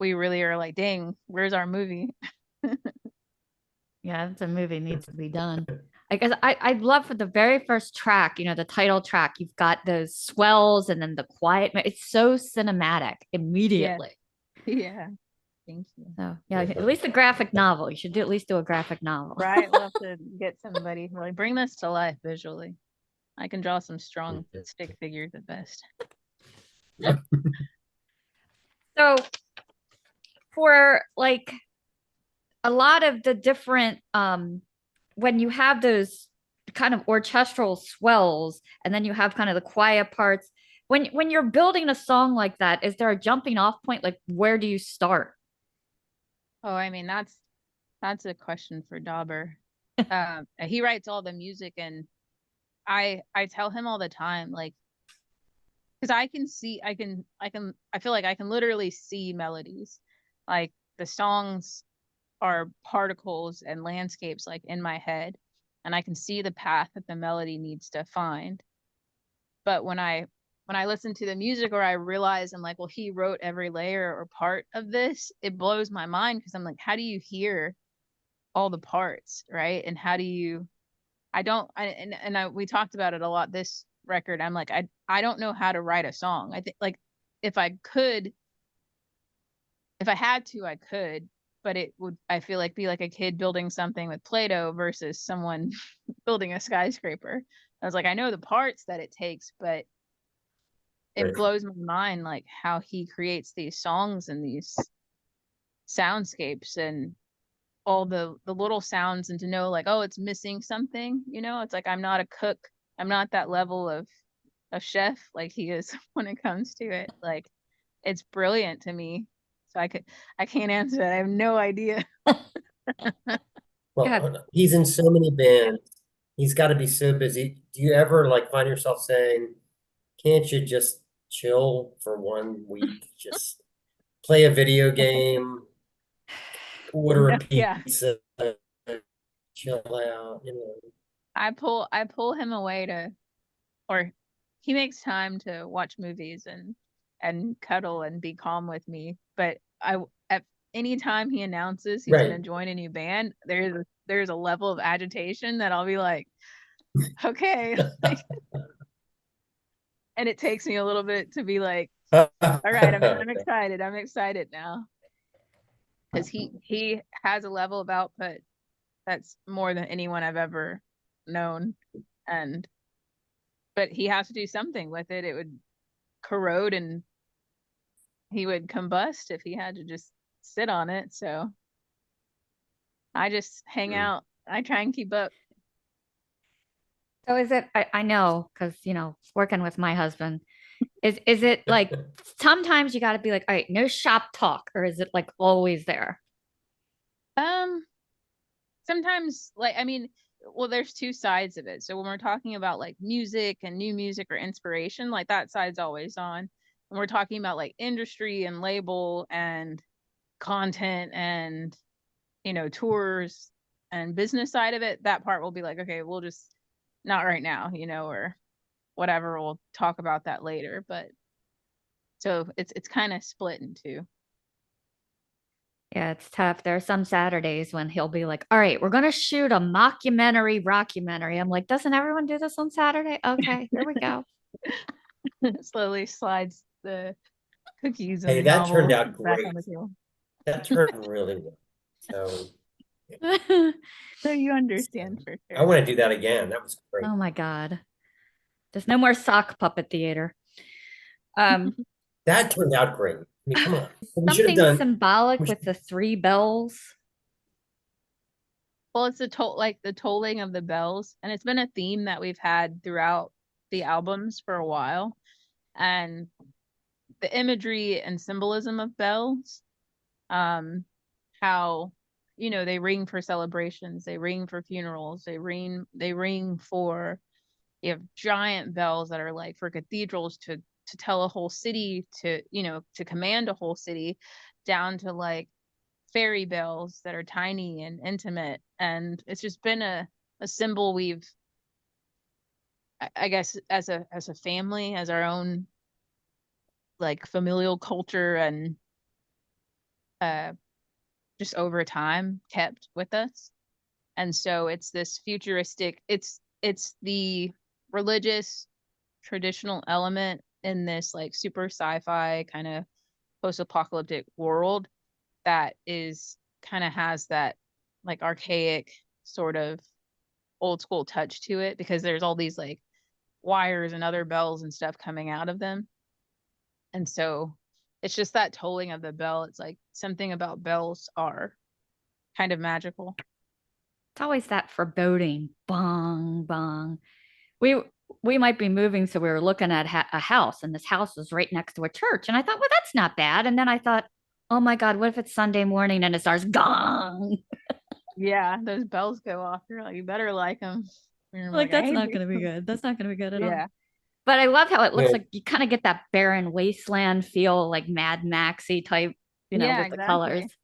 really are like, dang, where's our movie? Yeah, it's a movie needs to be done. I guess I'd love for the very first track, the title track, you've got those swells and then the quiet. It's so cinematic immediately. Yeah. Thank you. So yeah, at least a graphic novel. You should at least do a graphic novel. Right. We'll have to get somebody who like bring this to life visually. I can draw some strong stick figures at best. So for like a lot of the different when you have those kind of orchestral swells and then you have kind of the quiet parts, when you're building a song like that, is there a jumping off point? Like where do you start? Oh, I mean that's a question for Dauber. He writes all the music, and I tell him all the time, like, because I feel like I can literally see melodies. Like the songs are particles and landscapes like in my head, and I can see the path that the melody needs to find. But when I listen to the music, or I realize I'm like, well, he wrote every layer or part of this, it blows my mind, because I'm like, how do you hear all the parts, right? And how do you we talked about it a lot this record. I'm like, I don't know how to write a song. I think like if I had to, I could, but it would, I feel like, be like a kid building something with Play-Doh versus someone building a skyscraper. I was like, I know the parts that it takes, but it blows my mind like how he creates these songs and these soundscapes and all the little sounds and to know like, oh, it's missing something, you know. It's like I'm not a cook. I'm not that level of a chef like he is when it comes to it. Like it's brilliant to me. So I can't answer that. I have no idea. Well, he's in so many bands. He's got to be so busy. Do you ever like find yourself saying, can't you just chill for 1 week? Just play a video game, order a Yeah. pizza, chill out, you know. I pull him away to, or he makes time to watch movies and cuddle and be calm with me. But at any time he announces he's gonna Right. join a new band, there's a level of agitation that I'll be like, okay. And it takes me a little bit to be like, all right, I'm excited. I'm excited now. Because he has a level of output that's more than anyone I've ever known. But he has to do something with it. It would corrode and he would combust if he had to just sit on it. So I just hang out. I try and keep up. So is it, I know, because, working with my husband, is it like sometimes you got to be like, all right, no shop talk, or is it like always there? Sometimes like, I mean, well, there's two sides of it. So when we're talking about like music and new music or inspiration, like that side's always on. When we're talking about like industry and label and content and, tours and business side of it, that part will be like, okay, we'll just not right now, or whatever. We'll talk about that later. But so it's kind of split in two. Yeah, it's tough. There are some Saturdays when he'll be like, all right, we're going to shoot a mockumentary, rockumentary. I'm like, doesn't everyone do this on Saturday? Okay, here we go. Slowly slides the cookies Hey, and that turned novel out back great. on the table. That turned really well. So So you understand for I sure. want to do that again. That was great. Oh my God. There's no more sock puppet theater. That turned out great. I mean, come on. We should have Something done. symbolic with the 3 bells. Well, it's the tolling of the bells, and it's been a theme that we've had throughout the albums for a while. And the imagery and symbolism of bells, how they ring for celebrations, they ring for funerals, they ring for, you have giant bells that are like for cathedrals to tell a whole city, to command a whole city, down to like fairy bells that are tiny and intimate. And it's just been a symbol we've, I guess, as a family, as our own like familial culture, and just over time kept with us. And so it's this futuristic, it's the religious traditional element in this like super sci-fi kind of post-apocalyptic world that is kind of has that like archaic sort of old school touch to it, because there's all these like wires and other bells and stuff coming out of them. And so it's just that tolling of the bell. It's like something about bells are kind of magical. It's always that foreboding, bong, bong. We might be moving, so we were looking at a house, and this house was right next to a church. And I thought, well, that's not bad. And then I thought, oh my God, what if it's Sunday morning and it starts gong? Yeah, those bells go off. You're like, you better like them. Like, that's not going to be good. That's not going to be good at all. Yeah. But I love how it looks Yeah. like you kind of get that barren wasteland feel, like Mad Maxy type, Yeah, with the colors. exactly.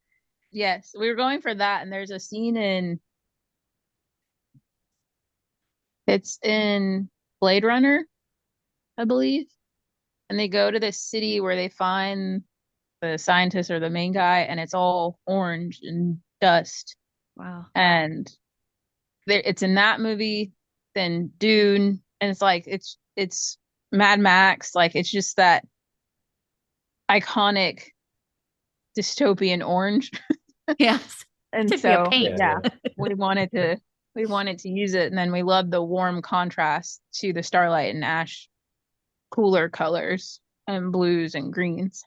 Yes, we were going for that, and there's a scene it's in Blade Runner, I believe. And they go to this city where they find the scientist or the main guy, and it's all orange and dust. Wow. And it's in that movie, then Dune, and it's like it's Mad Max, like it's just that iconic dystopian orange. Yes. And Took me a so paint. yeah, we wanted to use it, and then we loved the warm contrast to the starlight and ash cooler colors and blues and greens.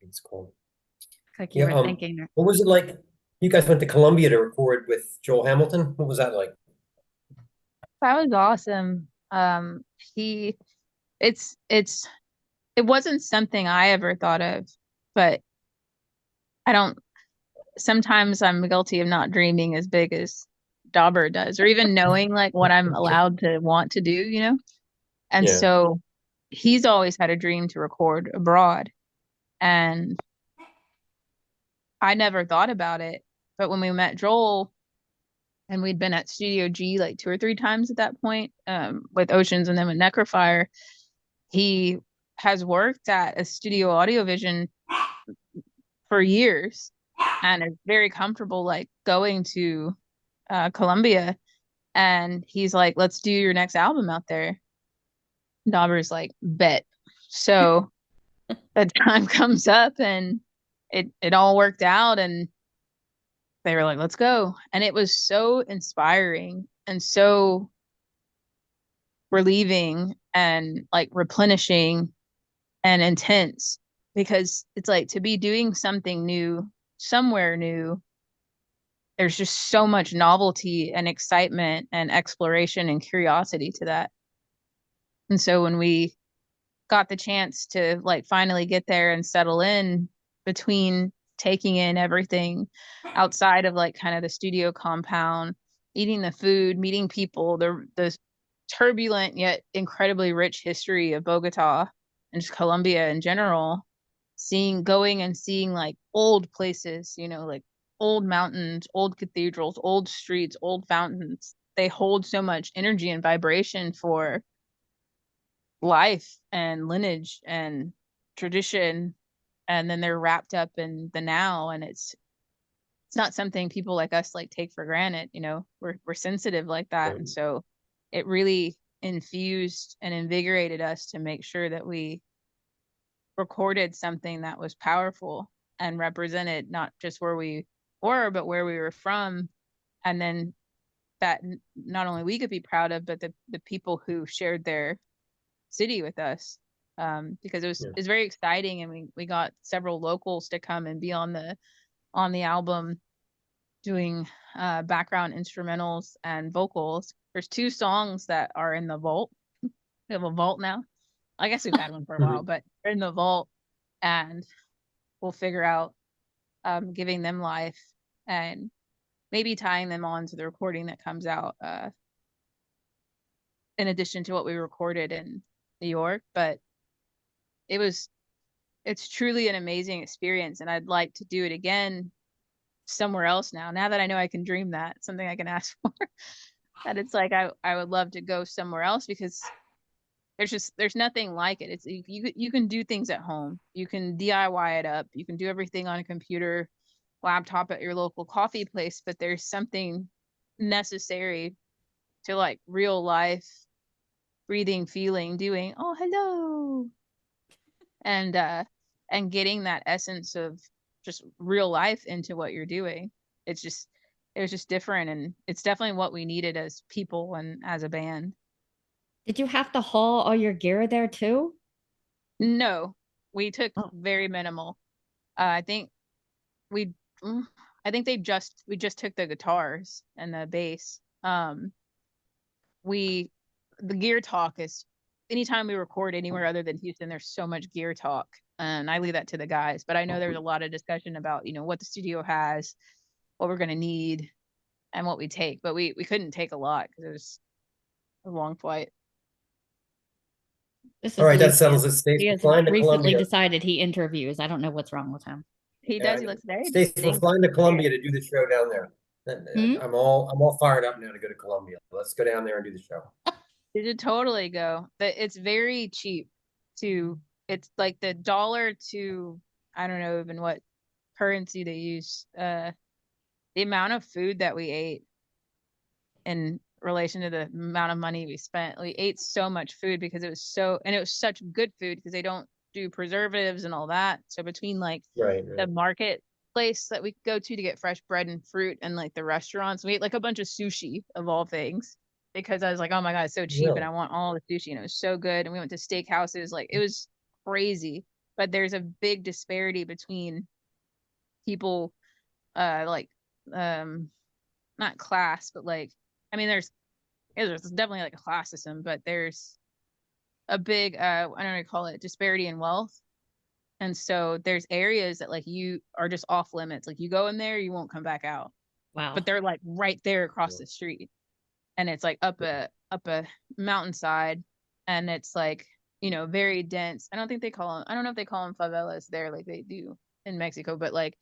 It's cool. Like you Yeah, were thinking. what was it like You guys went to Columbia to record with Joel Hamilton. What was that like? That was awesome. He, it's, it wasn't something I ever thought of, but I don't, sometimes I'm guilty of not dreaming as big as Dauber does, or even knowing like what I'm allowed to want to do, you know? And Yeah. so he's always had a dream to record abroad. And I never thought about it. But when we met Joel, and we'd been at Studio G like 2 or 3 times at that point, with Oceans and then with Necrofire, he has worked at a studio Audiovision for years and is very comfortable like going to Columbia, and he's like, let's do your next album out there. Dauber's like, bet. So the time comes up and it all worked out, and they were like, let's go. And it was so inspiring and so relieving and like replenishing and intense, because it's like to be doing something new somewhere new, there's just so much novelty and excitement and exploration and curiosity to that. And so when we got the chance to like finally get there and settle in, between taking in everything outside of like kind of the studio compound, eating the food, meeting people, the turbulent yet incredibly rich history of Bogota and just Colombia in general, going and seeing like old places, you know, like old mountains, old cathedrals, old streets, old fountains. They hold so much energy and vibration for life and lineage and tradition, and then they're wrapped up in the now, and it's not something people like us like take for granted, you know. We're sensitive like that, and so it really infused and invigorated us to make sure that we recorded something that was powerful and represented not just where we were but where we were from, and then that not only we could be proud of, but the people who shared their city with us, because it was very exciting, and we got several locals to come and be on the album doing background instrumentals and vocals. There's 2 songs that are in the vault. We have a vault now. I guess we've had one for a while, but they're in the vault, and we'll figure out giving them life and maybe tying them on to the recording that comes out in addition to what we recorded in New York. But it's truly an amazing experience, and I'd like to do it again somewhere else now that I know I can dream that, something I can ask for. That it's like I would love to go somewhere else, because there's nothing like it. It's you can do things at home, you can DIY it up, you can do everything on a computer laptop at your local coffee place, but there's something necessary to like real life breathing, feeling, doing, oh hello, and getting that essence of just real life into what you're doing. It was just different, and it's definitely what we needed as people and as a band. Did you have to haul all your gear there too? No, we took Oh. very minimal. I think we I think we just took the guitars and the bass. The gear talk is, anytime we record anywhere other than Houston, there's so much gear talk, and I leave that to the guys. But I know there's a lot of discussion about, you know, what the studio has, what we're gonna need, and what we take. But we couldn't take a lot because it was a long flight. This All is right, that Lucius. settles it. Stace, He we're has flying to recently Columbia. decided he interviews. I don't know what's wrong with him. He Yeah, does. He looks very Stace, we're distinct. flying to Columbia to do the show down there. Hmm? I'm all fired up now to go to Columbia. Let's go down there and do the show. You should totally go. But it's very cheap to. It's like the dollar to, I don't know even what currency they use. The amount of food that we ate in relation to the amount of money we spent. We ate so much food because it was such good food, because they don't do preservatives and all that. So between like Right. the market place that we go to get fresh bread and fruit, and like the restaurants, we ate like a bunch of sushi of all things, because I was like, oh my God, it's so cheap, Really? and I want all the sushi, and it was so good. And we went to steakhouses, like it was crazy. But there's a big disparity between people like not class, but like, I mean, there's definitely like a class system, but there's a big I don't know how to call it, disparity in wealth. And so there's areas that like you are just off limits. Like you go in there, you won't come back out. Wow. But they're like right there across the street. And it's like up a mountainside, and it's like, you know, very dense. I don't know if they call them favelas there like they do in Mexico, but like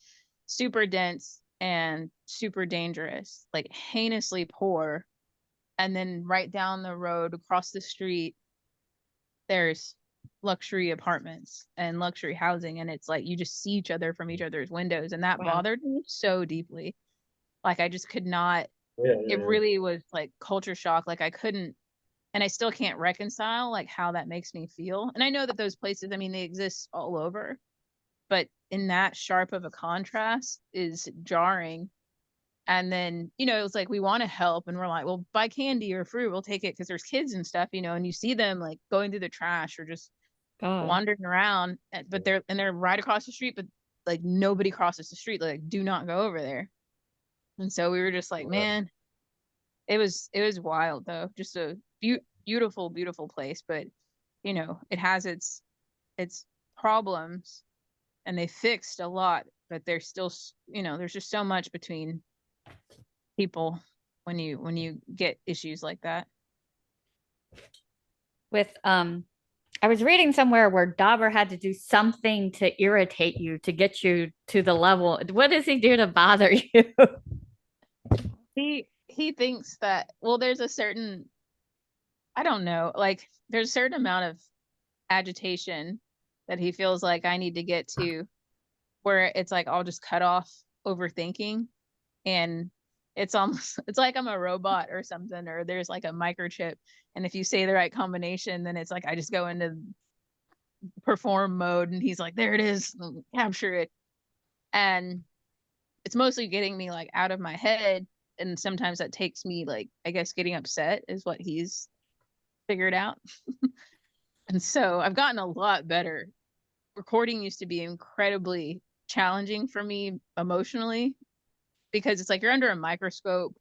super dense and super dangerous, like heinously poor. And then right down the road across the street, there's luxury apartments and luxury housing, and it's like you just see each other from each other's windows, and that Wow. bothered me so deeply. Like I just could not. Yeah, It really was like culture shock. Like I couldn't, and I still can't reconcile like how that makes me feel. And I know that those places, I mean, they exist all over, but in that sharp of a contrast is jarring. And then, you know, it was like we want to help, and we're like, well, buy candy or fruit, we'll take it because there's kids and stuff, you know, and you see them like going through the trash or just God. wandering around, but they're right across the street, but like nobody crosses the street. Like, do not go over there. And so we were just like, man, it was wild though. Just a beautiful, beautiful place, but you know, it has its problems, and they fixed a lot, but there's still, you know, there's just so much between people when you get issues like that. With I was reading somewhere where Dauber had to do something to irritate you to get you to the level. What does he do to bother you? He thinks that, well, there's a certain, I don't know, like there's a certain amount of agitation that he feels like I need to get to, where it's like I'll just cut off overthinking, and it's almost, it's like I'm a robot or something, or there's like a microchip, and if you say the right combination, then it's like I just go into perform mode, and he's like, there it is, capture it. And it's mostly getting me like out of my head, and sometimes that takes me like, I guess, getting upset is what he's figured out. And so I've gotten a lot better. Recording used to be incredibly challenging for me emotionally, because it's like you're under a microscope.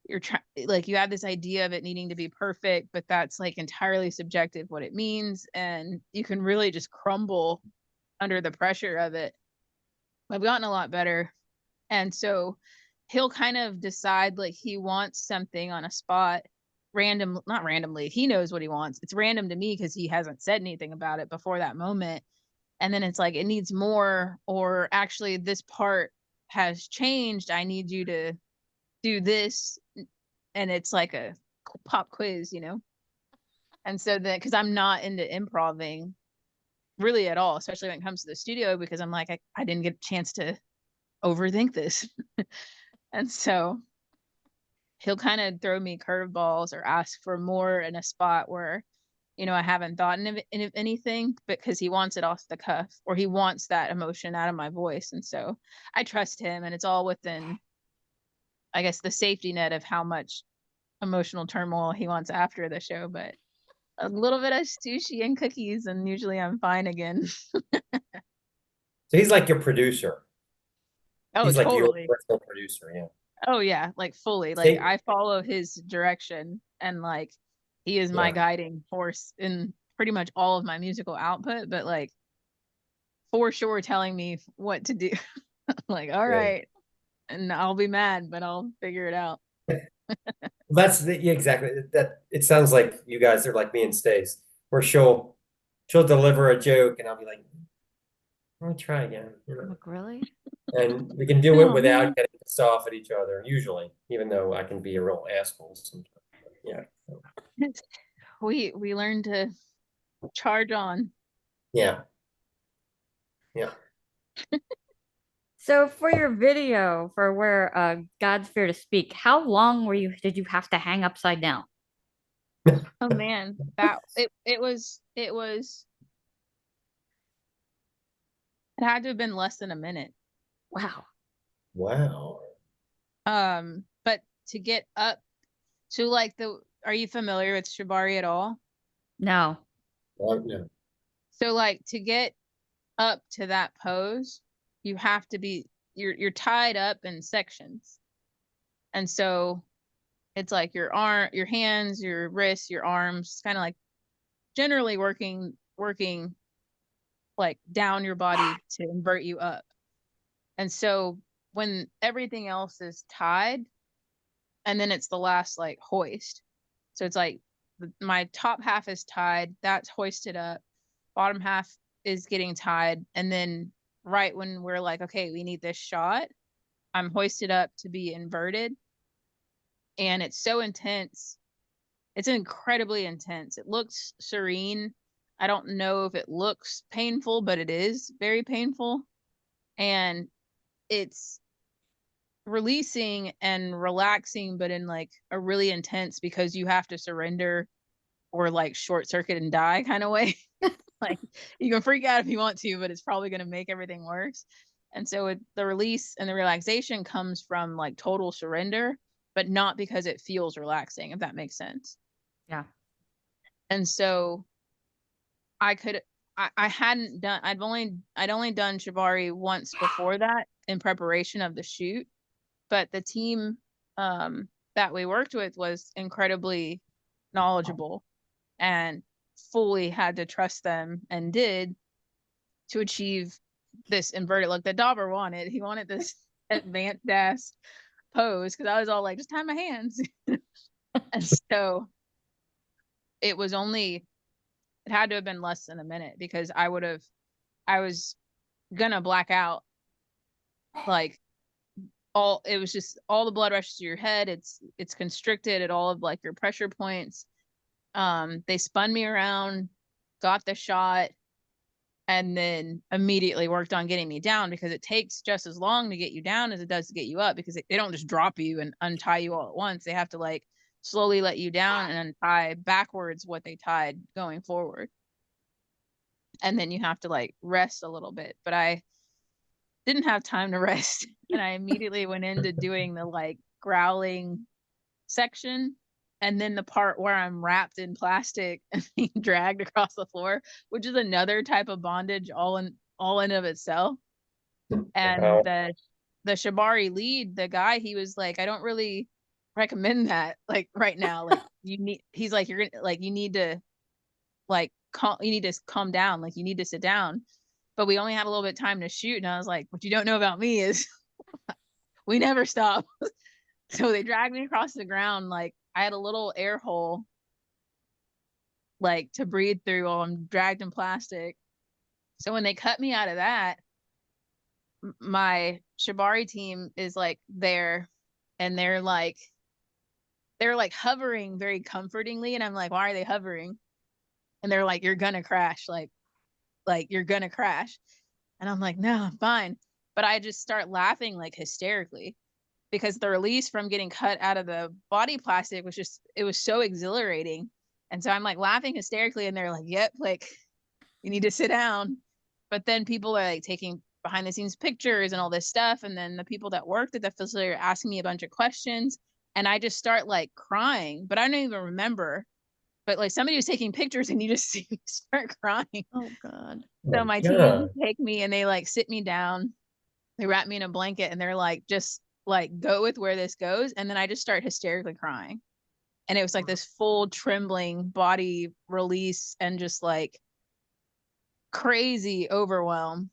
You're like, you have this idea of it needing to be perfect, but that's like entirely subjective what it means, and you can really just crumble under the pressure of it. I've gotten a lot better. And so he'll kind of decide like he wants something on a spot, not randomly. He knows what he wants. It's random to me because he hasn't said anything about it before that moment. And then it's like, it needs more, or actually this part has changed. I need you to do this. And it's like a pop quiz, you know? And so then, because I'm not into improving really at all, especially when it comes to the studio, because I'm like, I didn't get a chance to overthink this. And so he'll kind of throw me curveballs or ask for more in a spot where, you know, I haven't thought of anything, because he wants it off the cuff, or he wants that emotion out of my voice. And so I trust him, and it's all within, I guess, the safety net of how much emotional turmoil he wants after the show. But a little bit of sushi and cookies, and usually I'm fine again. So he's like your producer. Oh, He's like your totally. personal producer, yeah. Oh yeah, like fully. Like Same. I follow his direction, and like he is my Yeah. guiding force in pretty much all of my musical output, but like for sure telling me what to do. Like, all Yeah. right, and I'll be mad, but I'll figure it out. Yeah, exactly. That it sounds like you guys are like me and Stace, where she'll deliver a joke and I'll be like, let me try again. You know? Like, really? And we can do it Oh, without man. getting pissed off at each other, usually, even though I can be a real asshole sometimes. Yeah. We learn to charge on. Yeah. Yeah. So for your video for where God's Fear to Speak, how long did you have to hang upside down? Oh man, that it was it had to have been less than a minute. Wow. Wow. But to get up to like are you familiar with shibari at all? No. Oh, no. So like to get up to that pose, you have to be you're tied up in sections. And so it's like your hands, your wrists, your arms, kind of like generally working like down your body to invert you up. And so when everything else is tied, and then it's the last like hoist. So it's like my top half is tied, that's hoisted up, bottom half is getting tied, and then right when we're like, okay, we need this shot, I'm hoisted up to be inverted. And it's so intense. It's incredibly intense. It looks serene. I don't know if it looks painful, but it is very painful. And it's releasing and relaxing, but in like a really intense, because you have to surrender or like short circuit and die kind of way. Like you can freak out if you want to, but it's probably going to make everything worse. And so the release and the relaxation comes from like total surrender, but not because it feels relaxing, if that makes sense. Yeah. And so I hadn't done, I'd only done shibari once before that in preparation of the shoot, but the team that we worked with was incredibly knowledgeable and fully had to trust them, and did, to achieve this inverted look that Dauber wanted. He wanted this advanced ass pose, because I was all like, just tie my hands. And so it had to have been less than a minute, because I was gonna black out. Like it was just all the blood rushes to your head. It's constricted at all of like your pressure points. They spun me around, got the shot, and then immediately worked on getting me down, because it takes just as long to get you down as it does to get you up, because they don't just drop you and untie you all at once. They have to like slowly let you down and untie backwards what they tied going forward. And then you have to like rest a little bit. But I didn't have time to rest. And I immediately went into doing the like growling section. And then the part where I'm wrapped in plastic and being dragged across the floor, which is another type of bondage all in of itself. And Wow. the shibari lead, the guy, he was like, I don't really recommend that like right now. Like he's like, you're gonna like, you need to like you need to calm down, like you need to sit down. But we only had a little bit of time to shoot, and I was like, what you don't know about me is we never stop. So they dragged me across the ground. Like I had a little air hole like to breathe through while I'm dragged in plastic. So when they cut me out of that, my shibari team is like there, and they're like hovering very comfortingly, and I'm like, why are they hovering? And they're like, you're gonna crash, like you're gonna crash. And I'm like, no, I'm fine. But I just start laughing like hysterically, because the release from getting cut out of the body plastic it was so exhilarating. And so I'm like laughing hysterically, and they're like, yep, like you need to sit down. But then people are like taking behind the scenes pictures and all this stuff. And then the people that worked at the facility are asking me a bunch of questions. And I just start like crying, but I don't even remember. But like somebody was taking pictures, and you just see me start crying. Oh God. So my team take me, and they like sit me down. They wrap me in a blanket, and they're like, just like go with where this goes. And then I just start hysterically crying. And it was like this full trembling body release, and just like crazy overwhelm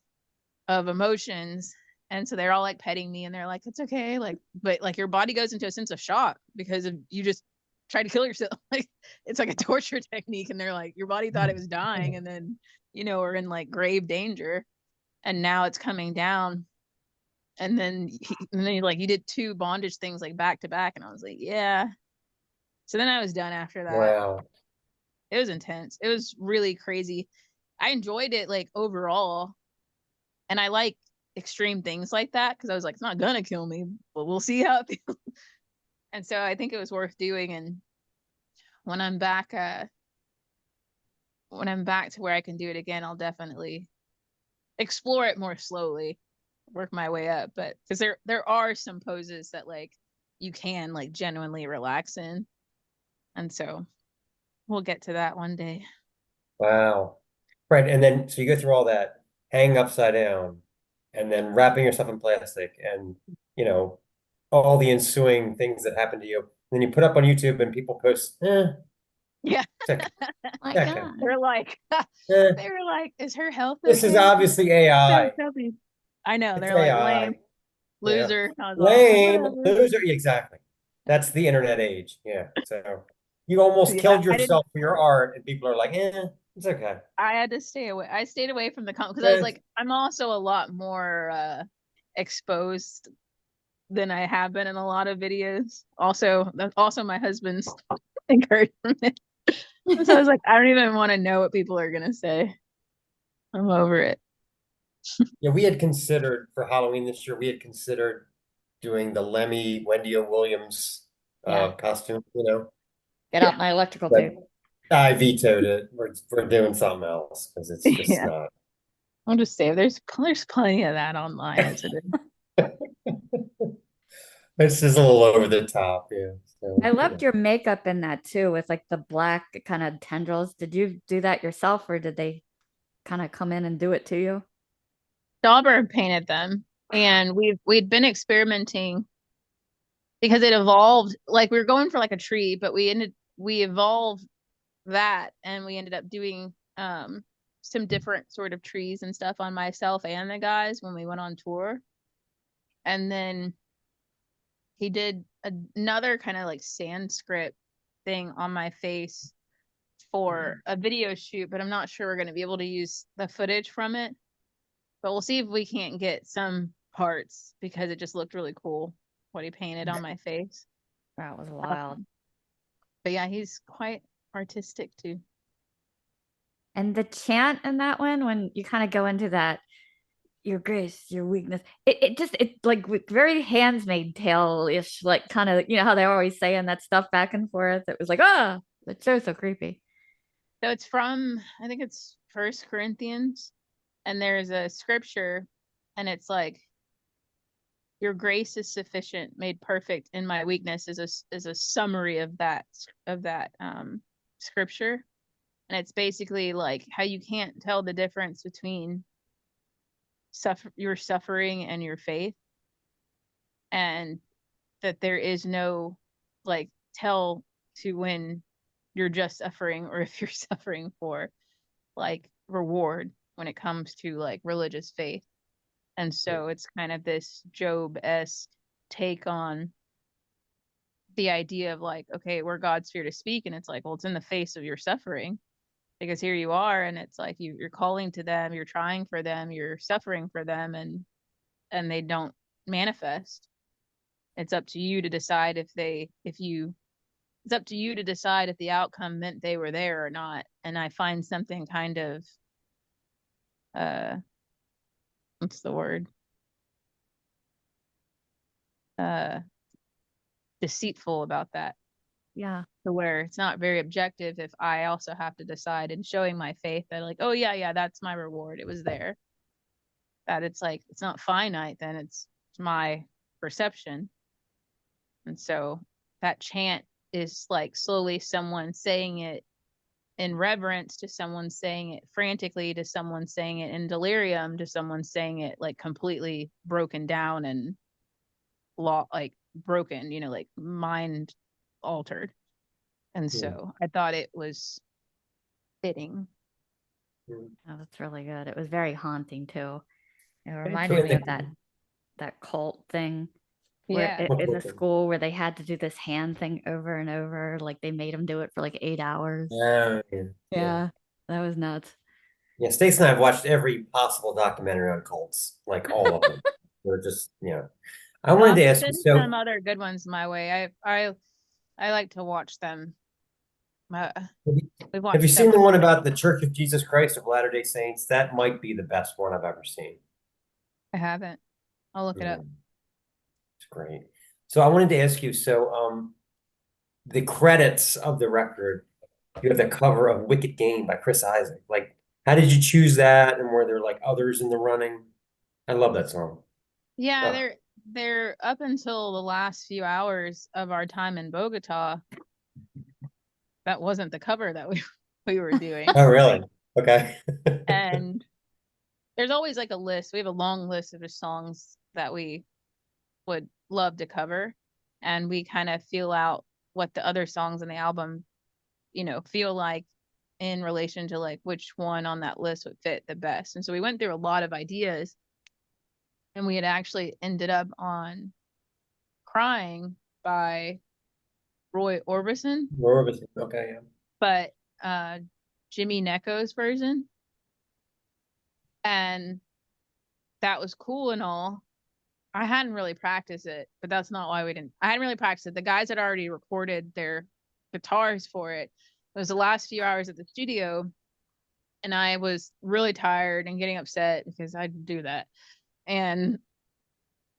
of emotions. And so they're all like petting me, and they're like, it's okay. Like, but like your body goes into a sense of shock because of you just try to kill yourself. Like it's like a torture technique. And they're like, your body thought it was dying, and then, we're in like grave danger, and now it's coming down. And then like, you did 2 bondage things like back to back. And I was like, yeah. So then I was done after that. Wow. It was intense. It was really crazy. I enjoyed it like overall. And I like extreme things like that, because I was like, it's not gonna kill me, but we'll see how it feels. And so I think it was worth doing. And when I'm back to where I can do it again, I'll definitely explore it more slowly, work my way up. But because there are some poses that like you can like genuinely relax in. And so we'll get to that one day. Wow. Right. And then, so you go through all that, hang upside down, and then wrapping yourself in plastic, and you know, all the ensuing things that happen to you. And then you put up on YouTube, and people post, Yeah. it's okay, My it's okay, God. They're like, eh, they were like, is her health this is okay? obviously So AI. healthy. I know. It's They're like, lame, AI. Yeah. loser. I was all, Lame whatever. loser. Exactly. That's the internet age. Yeah. So you almost Yeah, killed I didn't. yourself for your art, and people are like, it's okay. I had to stay away. I stayed away from the comment because I was Eh, like, I'm also a lot more exposed than I have been in a lot of videos. Also, that's also my husband's encouragement. So I was like, I don't even want to know what people are gonna say. I'm over it. Yeah, we had considered for Halloween this year, we had considered doing the Lemmy Wendy O. Williams Yeah. costume, you know, Get out my electrical but tape. I vetoed it. We're doing something else because it's just Yeah. not. I'll just say there's plenty of that online as it is. It's just a little over the top, yeah. So, I loved your makeup in that too, with like the black kind of tendrils. Did you do that yourself, or did they kind of come in and do it to you? Dauber painted them, and we'd been experimenting because it evolved. Like we were going for like a tree, but we evolved that, and we ended up doing some different sort of trees and stuff on myself and the guys when we went on tour. And then he did another kind of like Sanskrit thing on my face for a video shoot, but I'm not sure we're going to be able to use the footage from it. But we'll see if we can't get some parts because it just looked really cool what he painted on my face. That was wild. But yeah, he's quite artistic too. And the chant in that one, when you kind of go into that, your grace, your weakness, it like with very Handmaid's Tale-ish, like kind of, you know how they're always saying that stuff back and forth. It was like, it's so creepy. So it's from, I think it's First Corinthians, and there's a scripture, and it's like, your grace is sufficient, made perfect in my weakness, is a summary of that scripture. And it's basically like how you can't tell the difference between your suffering and your faith, and that there is no like tell to when you're just suffering or if you're suffering for like reward when it comes to like religious faith. And so it's kind of this Job-esque take on the idea of like, okay, we're God's fear to speak, and it's like, well, it's in the face of your suffering, because here you are, and it's like you're calling to them, you're trying for them, you're suffering for them, and they don't manifest. It's up to you to decide it's up to you to decide if the outcome meant they were there or not. And I find something kind of what's the word? Deceitful about that. Yeah. To where it's not very objective if I also have to decide in showing my faith that like, oh yeah, that's my reward. It was there. That it's like, it's not finite, then it's my perception. And so that chant is like slowly someone saying it in reverence, to someone saying it frantically, to someone saying it in delirium, to someone saying it like completely broken down and like broken, like mind altered. And so I thought it was fitting. Oh, that's really good. It was very haunting too. It So reminded in me of that cult thing where Yeah. in the school where they had to do this hand thing over and over, like they made them do it for like 8 hours. Yeah. That was nuts. Yeah, Stace and I have watched every possible documentary on cults, like all of them. We're just, I wanted to ask you, Send so some other good ones my way. I like to watch them. We've watched have you seen the several. one about the Church of Jesus Christ of Latter-day Saints? That might be the best one I've ever seen. I haven't. I'll look it up. It's great. So I wanted to ask you, the credits of the record, you have the cover of Wicked Game by Chris Isaac. Like, how did you choose that? And were there like others in the running? I love that song. Yeah, Oh. they're up until the last few hours of our time in Bogota. That wasn't the cover that we were doing. Oh, really? Okay. And there's always like a list. We have a long list of just songs that we would love to cover, and we kind of feel out what the other songs in the album, feel like in relation to like which one on that list would fit the best. And so we went through a lot of ideas, and we had actually ended up on Crying by Roy Orbison, Okay, yeah. but Jimmy Necco's version. And that was cool and all. I hadn't really practiced it, but that's not why I hadn't really practiced it. The guys had already recorded their guitars for it. It was the last few hours at the studio, and I was really tired and getting upset because I do that. And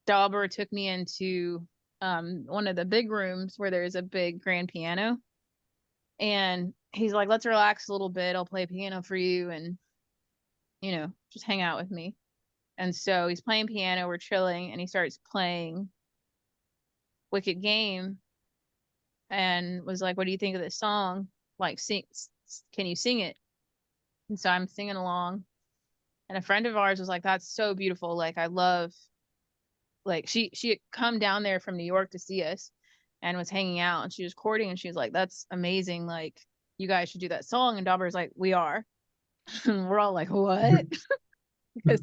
Dauber took me into one of the big rooms where there's a big grand piano. And he's like, let's relax a little bit. I'll play piano for you and, just hang out with me. And so he's playing piano, we're chilling, and he starts playing Wicked Game and was like, what do you think of this song? Like, can you sing it? And so I'm singing along. And a friend of ours was like, that's so beautiful. Like, I love, like, she had come down there from New York to see us and was hanging out, and she was courting, and she was like, that's amazing. Like, you guys should do that song. And Dauber's like, we are. And we're all like, what? Because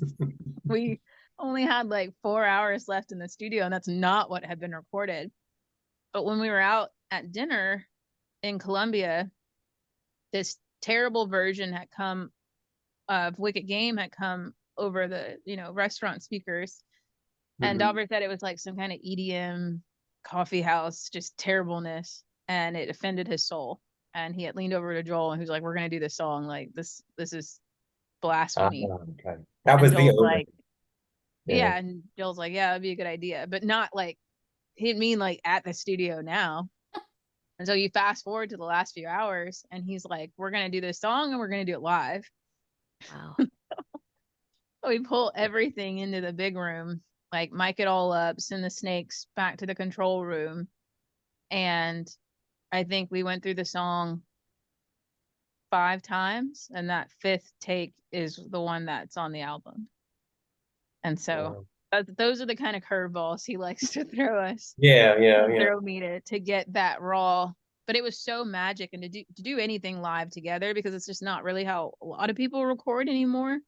we only had like 4 hours left in the studio, and that's not what had been recorded. But when we were out at dinner in Columbia, this terrible version had come of Wicked Game had come over the restaurant speakers, and Dauber said it was like some kind of EDM coffee house, just terribleness, and it offended his soul. And he had leaned over to Joel, and he was like, we're gonna do this song, like this is blasphemy. Okay. That was the Joel's over. like, yeah, and Joel's like, yeah, that'd be a good idea, but not like, he didn't mean like at the studio now. And so you fast forward to the last few hours, and he's like, we're gonna do this song and we're gonna do it live. Wow. So we pull everything into the big room, like mic it all up, send the snakes back to the control room, and I think we went through the song 5 times, and that 5th take is the one that's on the album. And so those are the kind of curveballs he likes to throw us. Throw me to get that raw. But it was so magic, and to do anything live together, because it's just not really how a lot of people record anymore.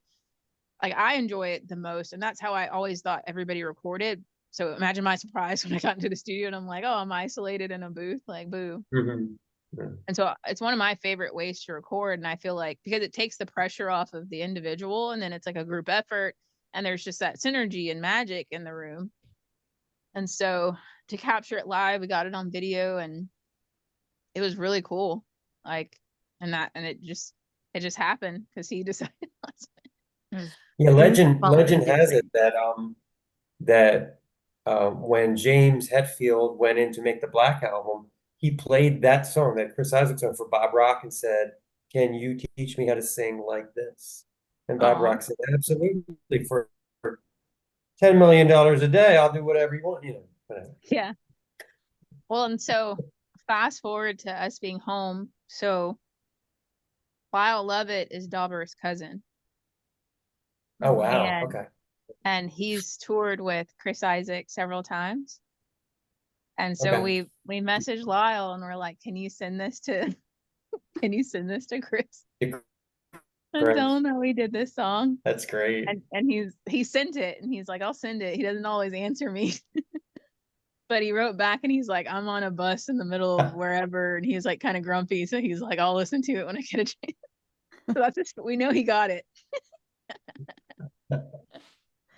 Like, I enjoy it the most, and that's how I always thought everybody recorded. So imagine my surprise when I got into the studio and I'm like, oh, I'm isolated in a booth, like, boo. And so it's one of my favorite ways to record. And I feel like, because it takes the pressure off of the individual, and then it's like a group effort, and there's just that synergy and magic in the room. And so to capture it live, we got it on video, and it was really cool. Like, and it just happened because he decided. Legend has it that when James Hetfield went in to make the Black Album, he played that song, that Chris Isaak song, for Bob Rock, and said, can you teach me how to sing like this? And Bob Rock said, absolutely, for $10 million a day, I'll do whatever you want, whatever. Yeah. Well, and so fast forward to us being home. So Lyle Lovett is Dauber's cousin. Oh, wow. Okay. And he's toured with Chris Isaak several times. And so we messaged Lyle, and we're like, can you send this to Chris? And tell him that we did this song. That's great. And he sent it, and he's like, I'll send it. He doesn't always answer me. But he wrote back, and he's like, I'm on a bus in the middle of wherever, and he's like kind of grumpy. So he's like, I'll listen to it when I get a chance. So that's just, we know he got it.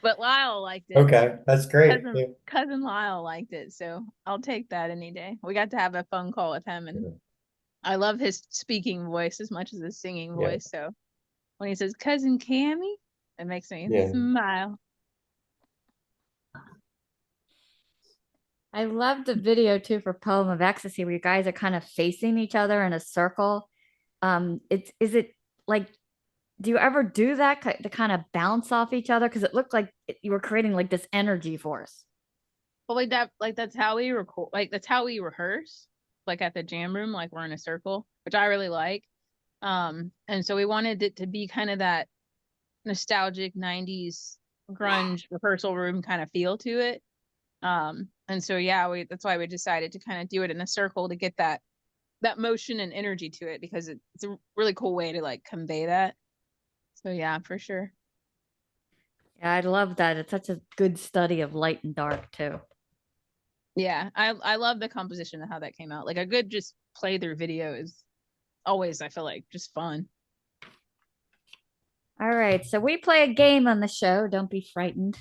But Lyle liked it. Okay, that's great. Cousin Lyle liked it, so I'll take that any day. We got to have a phone call with him, and I love his speaking voice as much as his singing voice. So when he says Cousin Cammie, it makes me smile. I love the video too for Poem of Ecstasy, where you guys are kind of facing each other in a circle. Is it like, do you ever do that to kind of bounce off each other? Because it looked like you were creating like this energy force. Well, that's how we record. Like, that's how we rehearse. Like at the jam room, like we're in a circle, which I really like. And so we wanted it to be kind of that nostalgic 90s grunge rehearsal room kind of feel to it. And so yeah, that's why we decided to kind of do it in a circle to get that motion and energy to it, because it's a really cool way to like convey that. So yeah, for sure. Yeah, I love that. It's such a good study of light and dark too. Yeah, I love the composition of how that came out. Like a good just play through video is always, I feel like, just fun. All right, so we play a game on the show. Don't be frightened.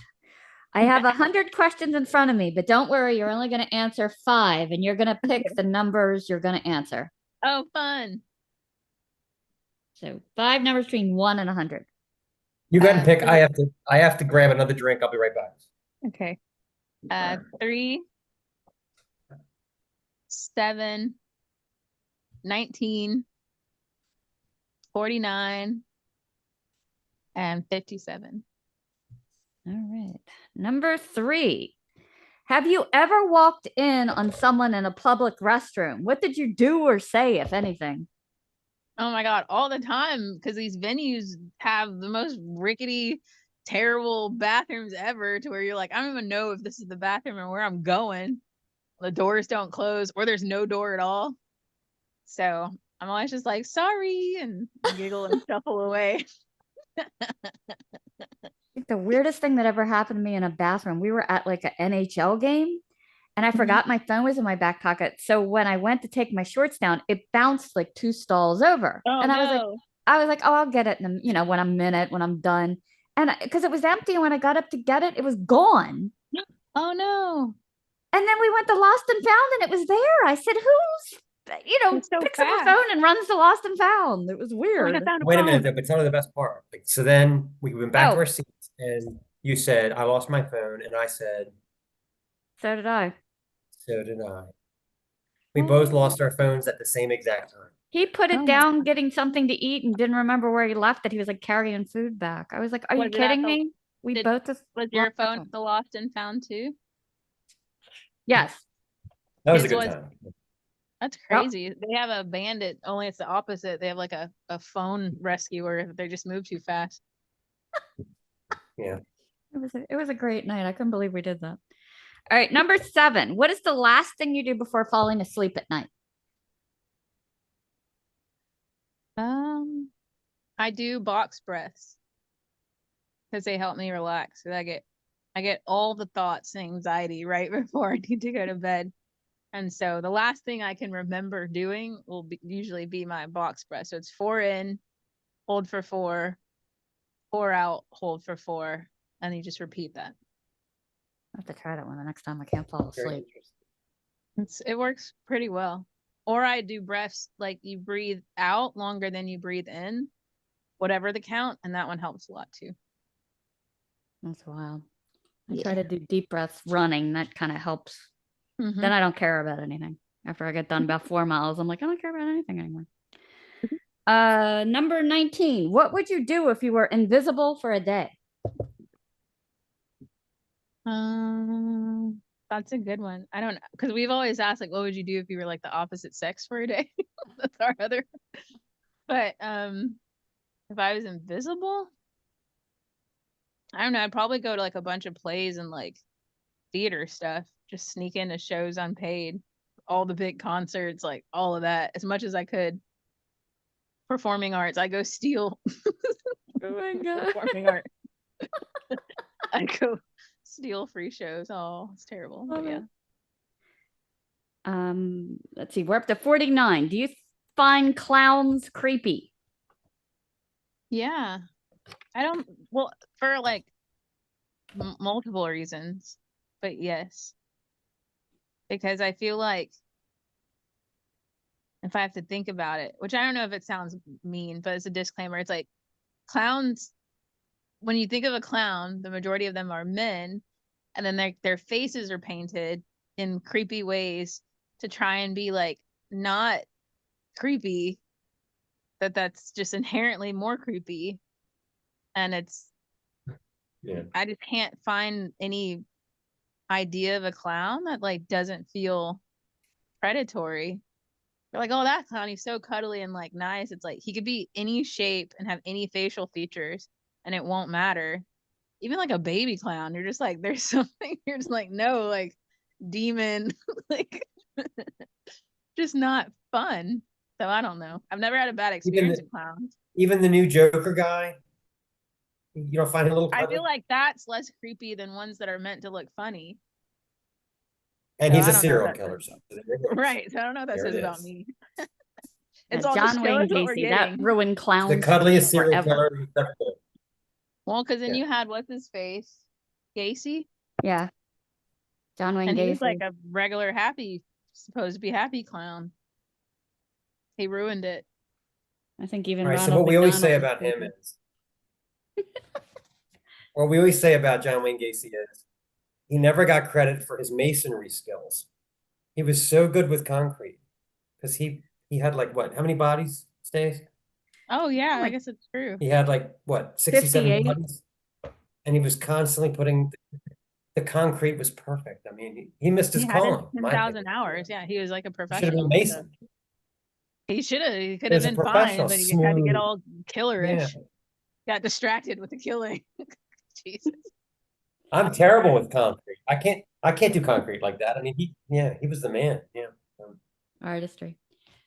I have 100 questions in front of me, but don't worry, you're only going to answer 5, and you're going to pick the numbers you're going to answer. Oh, fun. So 5 numbers between 1 and 100. You got to pick. I have to grab another drink. I'll be right back. Okay. 3, 7, 19, 49, and 57. All right. Number 3. Have you ever walked in on someone in a public restroom? What did you do or say, if anything? Oh my God, all the time, because these venues have the most rickety, terrible bathrooms ever, to where you're like, I don't even know if this is the bathroom or where I'm going. The doors don't close, or there's no door at all. So I'm always just like, sorry, and giggle and shuffle away. I think the weirdest thing that ever happened to me in a bathroom, we were at like an NHL game, and I forgot my phone was in my back pocket. So when I went to take my shorts down, it bounced like 2 stalls over. Oh, And no. I was like, oh, I'll get it when I'm in it, when I'm done. And because it was empty, and when I got up to get it, it was gone. Oh no. And then we went to Lost and Found, and it was there. I said, who's So picks up a fast. phone and runs to Lost and Found? It was weird. Wait a minute, though, but tell her the best part. Like, so then we went back to Oh. our seats, and you said, I lost my phone, and I said, So did I. so did I. We both lost our phones at the same exact time. He put it Oh my down getting something to eat and didn't remember where he left it. He was like carrying food back. I was like, are you Was it at kidding the- me? We did- both just Was your lost our phone the lost and found too? Yes. That was a His good was- time. That's crazy. They have a bandit, only it's the opposite. They have like a phone rescuer if they just move too fast. Yeah. It was a great night. I couldn't believe we did that. All right, number 7. What is the last thing you do before falling asleep at night? I do box breaths because they help me relax. So I get all the thoughts and anxiety right before I need to go to bed. And so the last thing I can remember doing will usually be my box breath. So it's 4 in, hold for 4, 4 out, hold for 4, and you just repeat that. I have to try that one the next time I can't fall Very asleep. interesting. It works pretty well. Or I do breaths like you breathe out longer than you breathe in, whatever the count, and that one helps a lot too. That's wild. I Yeah. try to do deep breaths running. That kind of helps. Mhm. Then I don't care about anything. After I get done about 4 miles, I'm like, I don't care about anything anymore. Number 19. What would you do if you were invisible for a day? That's a good one. I don't know, because we've always asked like, what would you do if you were like the opposite sex for a day? That's our other. But if I was invisible, I don't know. I'd probably go to like a bunch of plays and like theater stuff. Just sneak into shows unpaid, all the big concerts, like all of that, as much as I could. Performing arts, I go steal. Oh my God. Performing art. I go steal free shows. Oh, it's terrible. But Love yeah. it. Let's see. We're up to 49. Do you find clowns creepy? Yeah. I don't, well, for like multiple reasons, but yes. Because I feel like if I have to think about it, which I don't know if it sounds mean, but it's a disclaimer. It's like clowns, when you think of a clown, the majority of them are men, and then their faces are painted in creepy ways to try and be like not creepy, that's just inherently more creepy. And it's, Yeah. I just can't find any idea of a clown that like doesn't feel predatory. You're like, oh, that clown, he's so cuddly and like nice. It's like he could be any shape and have any facial features, and it won't matter. Even like a baby clown, you're just like, there's something, you're just like, no, like demon, like just not fun. So I don't know. I've never had a bad experience with clowns. Even the new Joker guy, you don't find him a little I cuddly? feel like that's less creepy than ones that are meant to look funny. And So he's I a don't know serial what that killer. says. So there it is. Right. So I don't know what that There it says about is. me. Yeah, It's all John just show Wayne us what we're Gacy, that getting. ruined clowns The for me cuddliest serial forever. killer except for Well, because then Yeah. you had what's his face? Gacy. Yeah. John Wayne And he Gacy. was like a regular happy, supposed to be happy clown. He ruined it. I think even All right, so Ronald what we always say McDonald about is him creepy. is, what we always say about John Wayne Gacy is, he never got credit for his masonry skills. He was so good with concrete because he had like what? How many bodies, Stace? Oh yeah, I Like guess it's true. He had like what, 67 58. bodies? And he was constantly putting the concrete was perfect. I mean, he missed his He had his calling, in my 10,000 opinion. hours. Yeah, he was like a He should have been a professional. So mason. he should have. He could He have was a been professional, fine, but he had to get smooth. all killerish. Yeah. Got distracted with the killing. Jesus. I'm terrible with concrete. I can't do concrete like that. I mean, he was the man. Yeah. Artistry.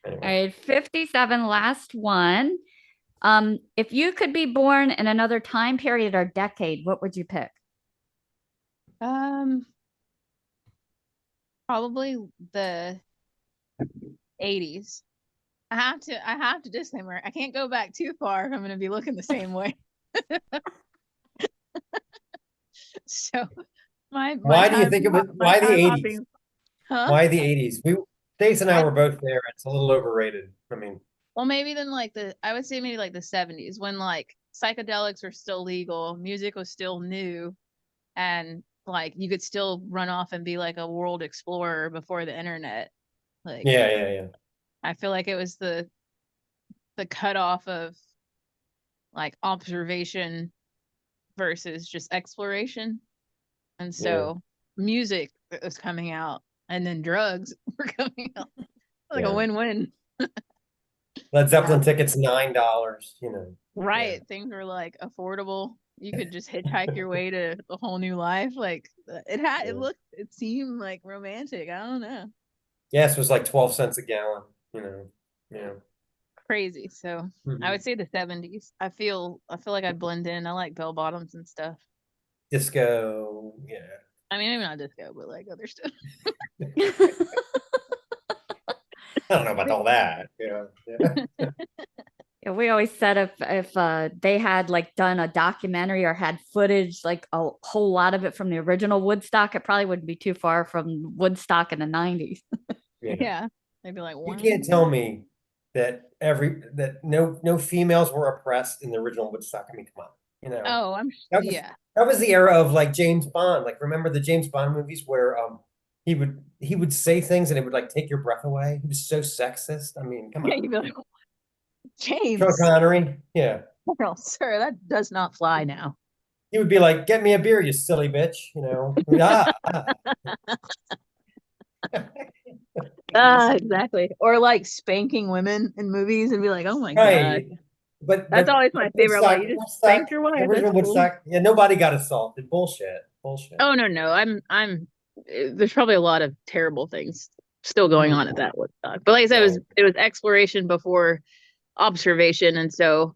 Anyway. All right, 57, last one. If you could be born in another time period or decade, what would you pick? Probably the 80s. I have to disclaimer. I can't go back too far if I'm going to be looking the same way. So Why do you think it was? Why the 80s? Huh? Why the 80s? Stace and I were both there. It's a little overrated. I mean, well, maybe then I would say maybe like the 70s when like psychedelics were still legal, music was still new, and like you could still run off and be like a world explorer before the internet. Like yeah. I feel like it was the cutoff of like observation versus just exploration. And so music was coming out and then drugs were coming out. Like a win-win. Led Zeppelin tickets $9, you know. Right. Yeah. Things were like affordable. You could just hitchhike your way to a whole new life. Like it seemed like romantic. I don't know. Gas was like 12 cents a gallon, you know. Yeah. Crazy. So I would say the 70s. I feel like I'd blend in. I like bell bottoms and stuff. Disco, yeah. I mean, maybe not disco, but like other stuff. I don't know about all that. Yeah. Yeah, we always said if they had like done a documentary or had footage, like a whole lot of it from the original Woodstock, it probably wouldn't be too far from Woodstock in the 90s. Yeah. They'd be like, You can't tell me that no females were oppressed in the original Woodstock. I mean, come on, you know. Oh, that was the era of like James Bond. Like, remember the James Bond movies where he would say things and it would like take your breath away. He was so sexist. I mean, come on. Yeah, you'd be like, James. Sean Connery, yeah. Well, sir, that does not fly now. He would be like, "Get me a beer, you silly bitch," you know. Exactly. Or like spanking women in movies and be like, "Oh my Right. God." But That's always my favorite. Like, you just spanked your wife. Original That's cool. Woodstock, yeah, nobody got assaulted. Bullshit. Oh no. I'm there's probably a lot of terrible things still going on at that Woodstock. But like I said, it was exploration before observation. And so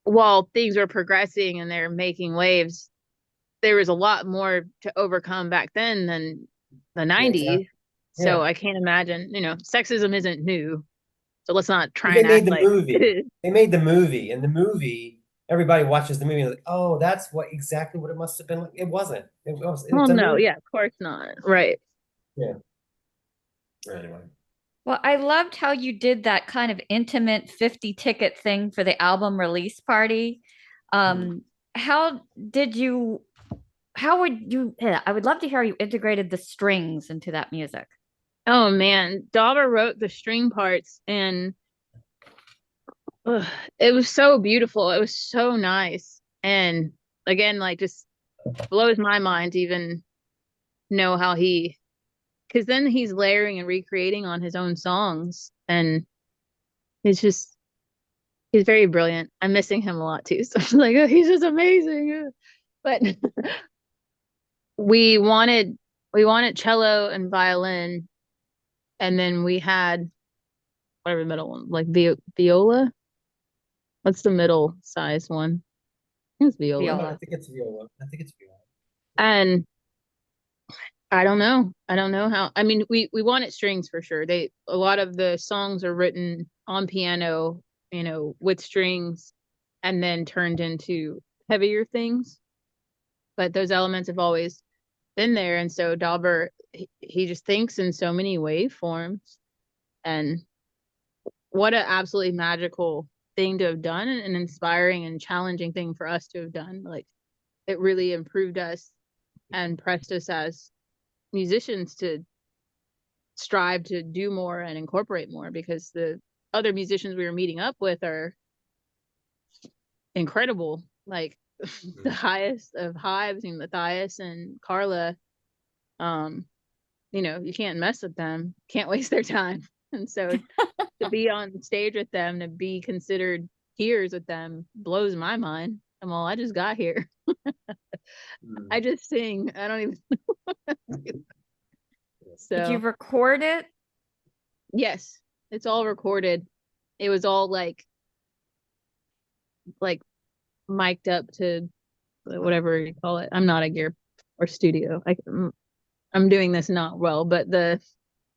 while things were progressing and they're making waves, there was a lot more to overcome back then than the 90s. Exactly. So I can't imagine, sexism isn't new. So let's not try They and made act the like movie. They made the movie, and the movie, everybody watches the movie and like, oh, that's exactly what it must have been like. It wasn't. It's well, a no, movie. yeah, of course not. Right. Yeah. Anyway. Well, I loved how you did that kind of intimate 50 ticket thing for the album release party. How would you, I would love to hear how you integrated the strings into that music. Oh man, Dauber wrote the string parts and it was so beautiful. It was so nice. And again, like just blows my mind to even know how because then he's layering and recreating on his own songs. And it's just, He's very brilliant. I'm missing him a lot too. So I'm like, oh, he's just amazing. But we wanted cello and violin, and then we had whatever the middle one, like viola. What's the middle size one? I think it's viola. Viola. I think it's viola. And I don't know. I don't know how. I mean, we wanted strings for sure. A lot of the songs are written on piano, with strings, and then turned into heavier things. But those elements have always been there, and so Dauber, he just thinks in so many waveforms, and what an absolutely magical thing to have done, and an inspiring and challenging thing for us to have done. Like, it really improved us and pressed us as musicians to strive to do more and incorporate more, because the other musicians we were meeting up with are incredible. Like the highest of hives, Matthias and Carla, you can't mess with them, can't waste their time. And so to be on stage with them, to be considered peers with them, blows my mind. I just got here. I just sing. I don't even know what I do. So Did you record it? yes, it's all recorded. It was all like mic'd up to whatever you call it. I'm not a gear or studio. I'm doing this not well, but the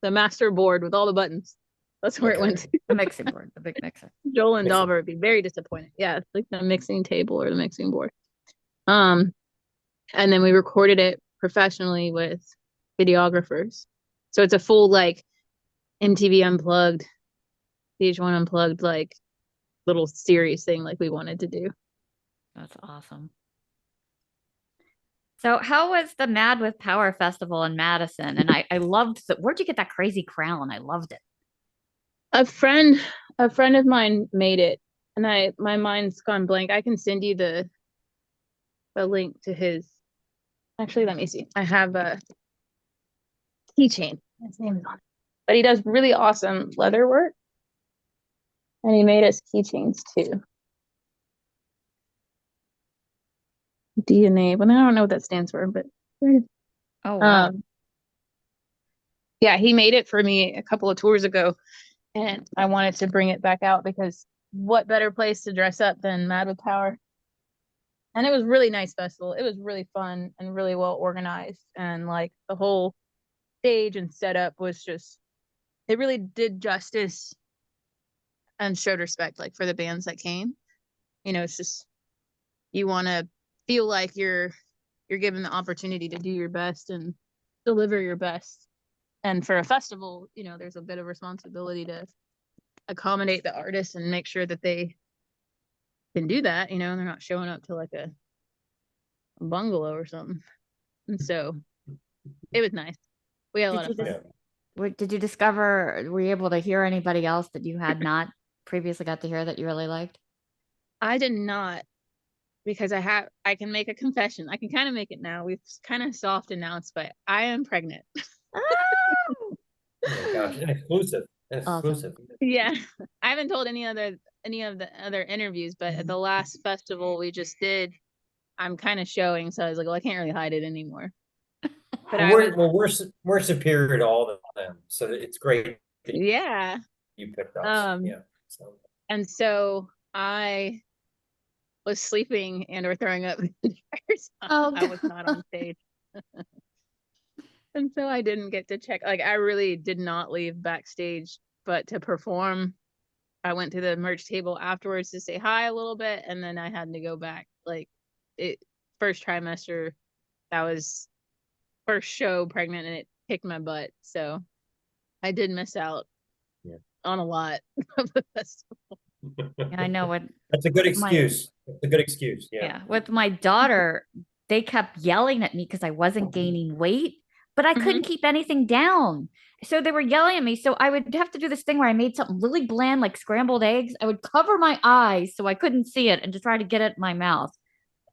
master board with all the buttons, that's where it went to. The mixing board, the big mixer. Joel and Mixing. Dauber would be very disappointed. Yeah, it's like the mixing table or the mixing board. And then we recorded it professionally with videographers. So it's a full MTV Unplugged, VH1 Unplugged, little series thing like we wanted to do. That's awesome. So how was the Mad with Power Festival in Madison? And I loved where'd you get that crazy crown? I loved it. A friend of mine made it, and my mind's gone blank. I can send you the link to his. Actually, let me see. I have a keychain. His name is on it. But he does really awesome leather work, and he made us keychains too. DNA, but I don't know what that stands for, but Oh wow. yeah, he made it for me a couple of tours ago, and I wanted to bring it back out because what better place to dress up than Mad with Power? And it was a really nice festival. It was really fun and really well organized, and the whole stage and setup was just, it really did justice and showed respect for the bands that came. It's just, you want to feel like you're given the opportunity to do your best and deliver your best. And for a festival, there's a bit of responsibility to accommodate the artists and make sure that they can do that, and they're not showing up to a bungalow or something. And so it was nice. We had a lot of fun. Did you discover, were you able to hear anybody else that you had not previously got to hear that you really liked? I did not, because I can make a confession. I can kind of make it now. We've kind of soft announced, but I am pregnant. Oh my gosh, an exclusive. Awesome. Yeah. I haven't told any of the other interviews, but at the last festival we just did, I'm kind of showing, so I was like, well, I can't really hide it anymore. But we're superior to all of them, so it's great that yeah, you picked us. Yeah. and so I was sleeping and or throwing up. I was not on stage. And so I didn't get to check. I really did not leave backstage, but to perform. I went to the merch table afterwards to say hi a little bit, and then I had to go back. First trimester, that was first show pregnant, and it kicked my butt. So I did miss out on a lot of the festival. Yeah, I know what. That's a good excuse. That's a good excuse. Yeah. With my daughter, they kept yelling at me because I wasn't gaining weight, but I couldn't keep anything down. So they were yelling at me. So I would have to do this thing where I made something really bland, like scrambled eggs. I would cover my eyes so I couldn't see it and just try to get it in my mouth.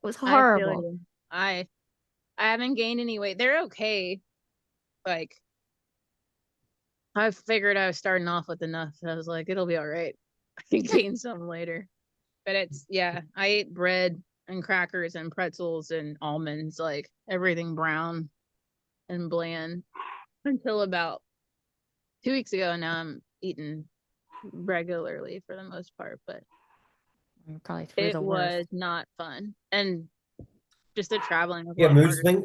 It was horrible. I haven't gained any weight. They're okay. I figured I was starting off with enough. I was like, it'll be all right. I can gain some later. But it's yeah, I ate bread and crackers and pretzels and almonds, like everything brown and bland until about 2 weeks ago. And now I'm eating regularly for the most part, but You're probably through it the was worst. not fun. And just the traveling was a You have lot mood harder. swings?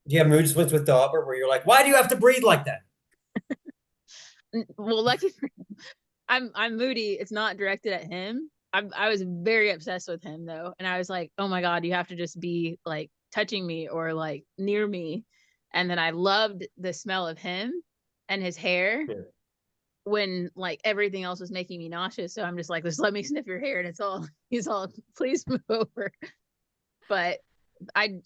Do you have mood swings with Dauber where you're like, why do you have to breathe like that? Well, lucky for him, I'm moody. It's not directed at him. I was very obsessed with him though, and I was like, oh my god, you have to just be like touching me or like near me. And then I loved the smell of him and his hair Yeah. when like everything else was making me nauseous. So I'm just like, just let me sniff your hair, and he's all, please move over. But I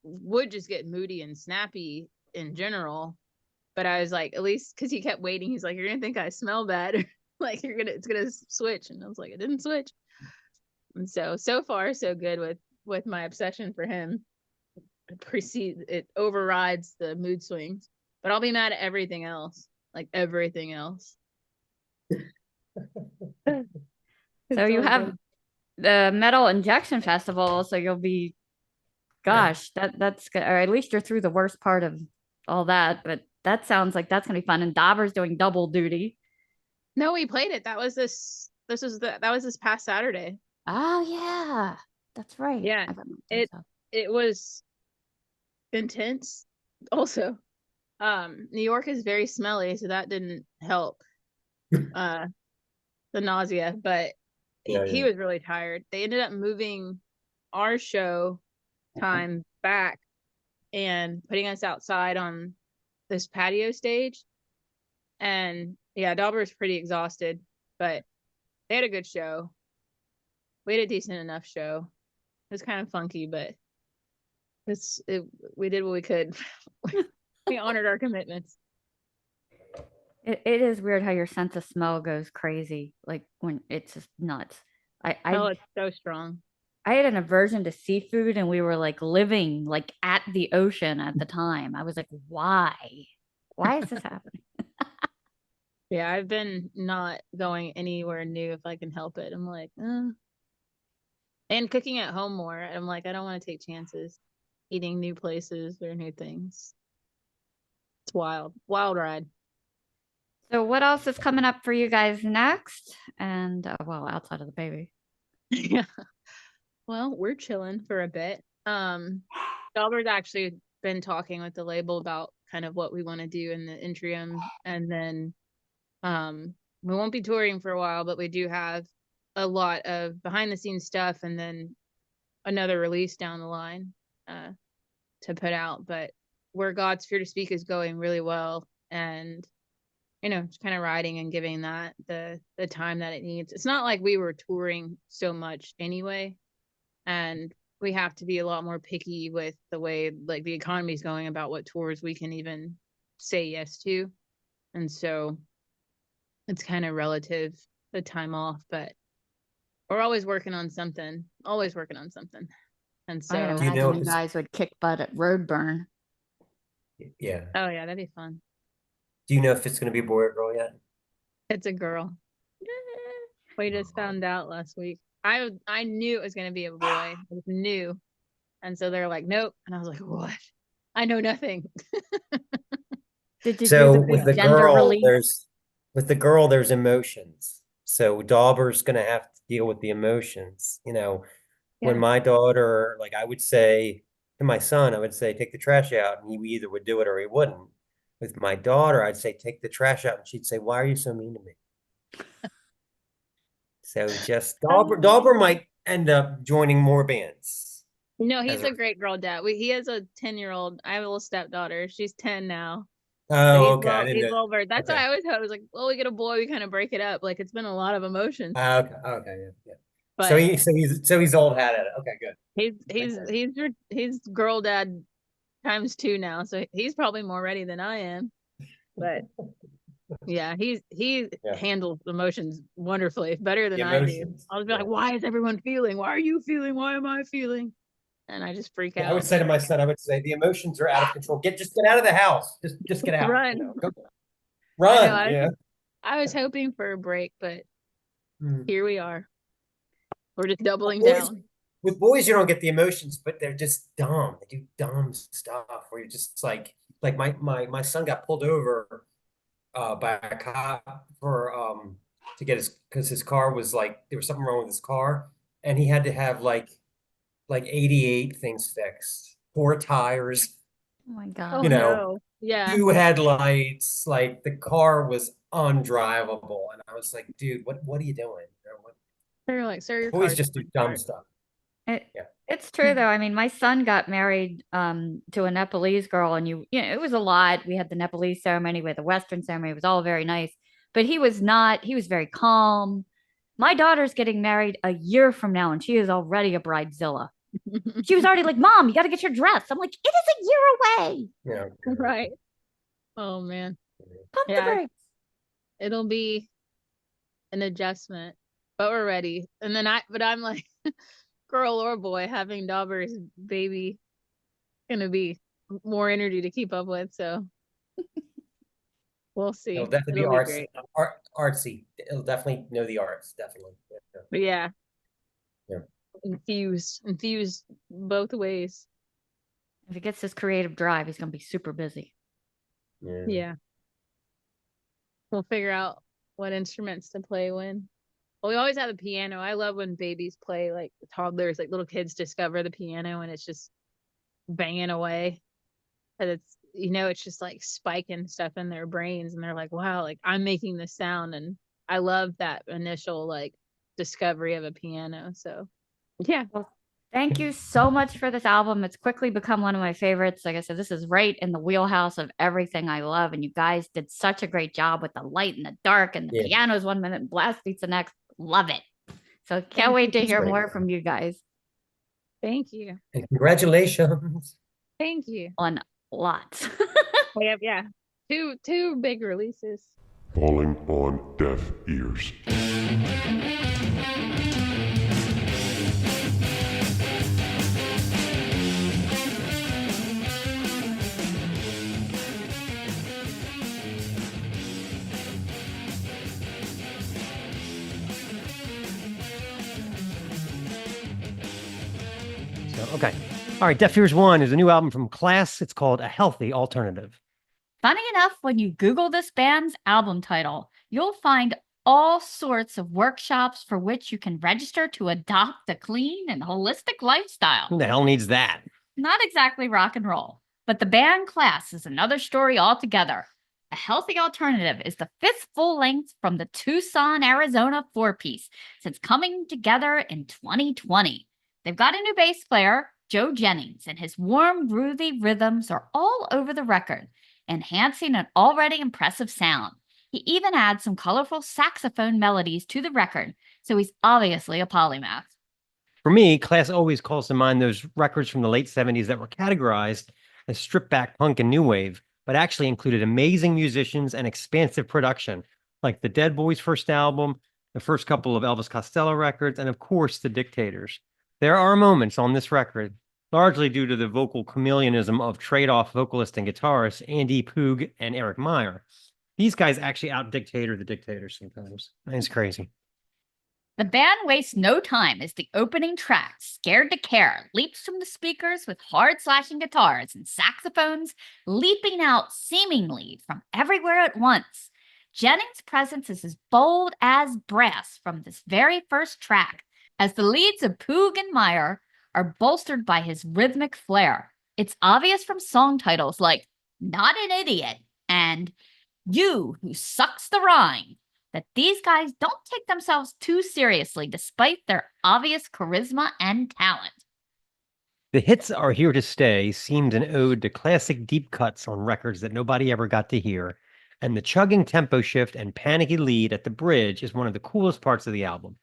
would just get moody and snappy in general. But I was like, at least because he kept waiting, he's like, you're gonna think I smell bad. Like it's gonna switch. And I was like, it didn't switch. And so far so good with my obsession for him. It overrides the mood swings. But I'll be mad at everything else. Like everything else. So you have the Metal Injection Festival, so you'll be, gosh, that's good. Or at least you're through the worst part of all that. But that sounds like that's gonna be fun. And Dauber's doing double duty. No, we played it. That was this past Saturday. Oh yeah, that's right. Yeah, I thought it was it was intense. Also, New York is very smelly, so that didn't help. The nausea, but he was really tired. They ended up moving our show time back and putting us outside on this patio stage. And yeah, Dauber's pretty exhausted, but they had a good show. We had a decent enough show. It was kind of funky, but we did what we could. We honored our commitments. It is weird how your sense of smell goes crazy, like when it's just nuts. It's so strong. I had an aversion to seafood, and we were like living like at the ocean at the time. I was like, why? Why is this happening? Yeah, I've been not going anywhere new if I can help it. I'm like, and cooking at home more. I'm like, I don't want to take chances eating new places or new things. It's wild ride. So what else is coming up for you guys next? And well, outside of the baby. Yeah. Well, we're chilling for a bit. Albert's actually been talking with the label about kind of what we want to do in the interim, and then we won't be touring for a while, but we do have a lot of behind the scenes stuff, and then another release down the line to put out. But Where God's Fear to Speak is going really well, and just kind of riding and giving that the time that it needs. It's not like we were touring so much anyway, and we have to be a lot more picky with the way like the economy is going about what tours we can even say yes to. And so it's kind of relative, the time off, but we're always working on something. And so I Do you know imagine if you it's- guys would kick butt at Roadburn. Yeah. oh yeah, that'd be fun. Do you know if it's going to be a boy or girl yet? It's a girl. We just found out last week. I knew it was going to be a boy. I just knew. And so they're like, nope. And I was like, what? I know nothing. Did you So do the with big the gender girl, release? there's emotions. So Dauber's going to have to deal with the emotions. Yeah. When my daughter, like I would say to my son, I would say, take the trash out, and he either would do it or he wouldn't. With my daughter, I'd say, take the trash out, and she'd say, why are you so mean to me? So just Dauber might end up joining more bands. No, he's As a great girl dad. He has a 10-year-old. I have a little stepdaughter. She's 10 now. So Oh, okay. I didn't he's know. well versed. That's Okay. why I always thought it was like, well, we get a boy, we kind of break it up. Like it's been a lot of emotions. Okay, yeah. But So he's old hat at it. Okay, good. he's girl dad times 2 now. So he's probably more ready than I am. But yeah, he handles emotions wonderfully, better than I do. Emotions. I'll just be like, why is everyone feeling? Why are you feeling? Why am I feeling? And I just freak out. I would say to my son, the emotions are out of control. Just get out of the house. Just get out. Run. Go. Run. I know, Yeah. I was hoping for a break, but here we are. We're just doubling Boys, down. with boys, you don't get the emotions, but they're just dumb. They do dumb stuff where you're just like my son got pulled over by a cop for to get his because his car was like there was something wrong with his car and he had to have like 88 things fixed, four tires, Oh my Oh God. no. Yeah. two headlights, like the car was undrivable. And I was like, dude, what are you doing? They're like, sir, your Boys car's just do fine, dumb sir." stuff. It, Yeah. it's true though. I mean, my son got married to a Nepalese girl, and it was a lot. We had the Nepalese ceremony with the Western ceremony. It was all very nice. But he was not, he was very calm. My daughter's getting married a year from now, and she is already a bridezilla. She was already like, Mom, you got to get your dress. I'm like, it is a year away. Yeah. Right. Oh man. Pump the Yeah. brakes. It'll be an adjustment, but we're ready. And then I'm like, girl or boy, having Dauber's baby gonna be more energy to keep up with. So we'll see. It'll definitely It'll be be artsy, great. artsy. It'll definitely know the arts, definitely. Yeah. But yeah. Yeah. Infused both ways. If he gets his creative drive, he's going to be super busy. Yeah. Yeah. We'll figure out what instruments to play when. Well, we always have the piano. I love when babies play, like toddlers, like little kids discover the piano and it's just banging away. And it's just like spiking stuff in their brains and they're like, wow, like I'm making this sound. And I love that initial like discovery of a piano. So yeah. Well, thank you so much for this album. It's quickly become one of my favorites. Like I said, this is right in the wheelhouse of everything I love. And you guys did such a great job with the light and the dark and the Yeah. pianos 1 minute, blast beats the next. Love it. So can't wait to hear great. more from you guys Thank you. And congratulations. Thank you. on lots. We have, yeah, two big releases. Falling on deaf ears. So, okay. All right. Deaf Ears 1 is a new album from Class. It's called A Healthy Alternative. Funny enough, when you Google this band's album title, you'll find all sorts of workshops for which you can register to adopt a clean and holistic lifestyle. Who the hell needs that? Not exactly rock and roll, but the band Class is another story altogether. A Healthy Alternative is the fifth full length from the Tucson, Arizona four-piece since coming together in 2020. They've got a new bass player, Joe Jennings, and his warm, groovy rhythms are all over the record, enhancing an already impressive sound. He even adds some colorful saxophone melodies to the record, so he's obviously a polymath. For me, Class always calls to mind those records from the late 70s that were categorized as stripped back punk and new wave, but actually included amazing musicians and expansive production, like the Dead Boys' first album, the first couple of Elvis Costello records, and of course, the Dictators. There are moments on this record, largely due to the vocal chameleonism of trade-off vocalist and guitarist Andy Poog and Eric Meyer. These guys actually out-dictator the Dictators sometimes. It's crazy. The band wastes no time as the opening track, Scared to Care, leaps from the speakers with hard slashing guitars and saxophones leaping out seemingly from everywhere at once. Jennings' presence is as bold as brass from this very first track, as the leads of Poog and Meyer are bolstered by his rhythmic flair. It's obvious from song titles like Not an Idiot and You Who Sucks the Rhyme that these guys don't take themselves too seriously despite their obvious charisma and talent. The hits are here to stay seemed an ode to classic deep cuts on records that nobody ever got to hear, and the chugging tempo shift and panicky lead at the bridge is one of the coolest parts of the album.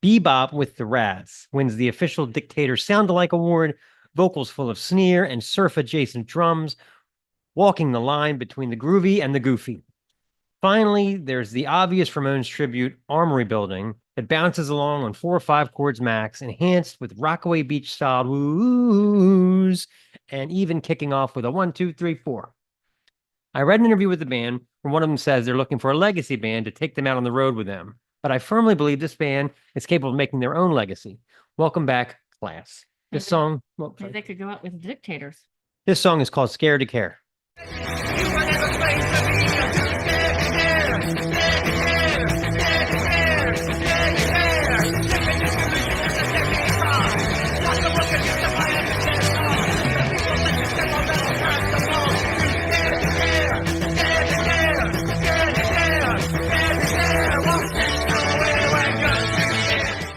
Bebop with the Rats wins the official Dictator Sound-alike award, vocals full of sneer and surf-adjacent drums, walking the line between the groovy and the goofy. Finally, there's the obvious Ramones tribute, Armory Building, that bounces along on 4 or 5 chords max, enhanced with Rockaway Beach style woos, and even kicking off with a 1, 2, 3, 4. I read an interview with the band where one of them says they're looking for a legacy band to take them out on the road with them. but I firmly believe this band is capable of making their own legacy. Welcome back, class. This Maybe- song, Maybe they could go out with the Dictators. this song is called Scared to Care.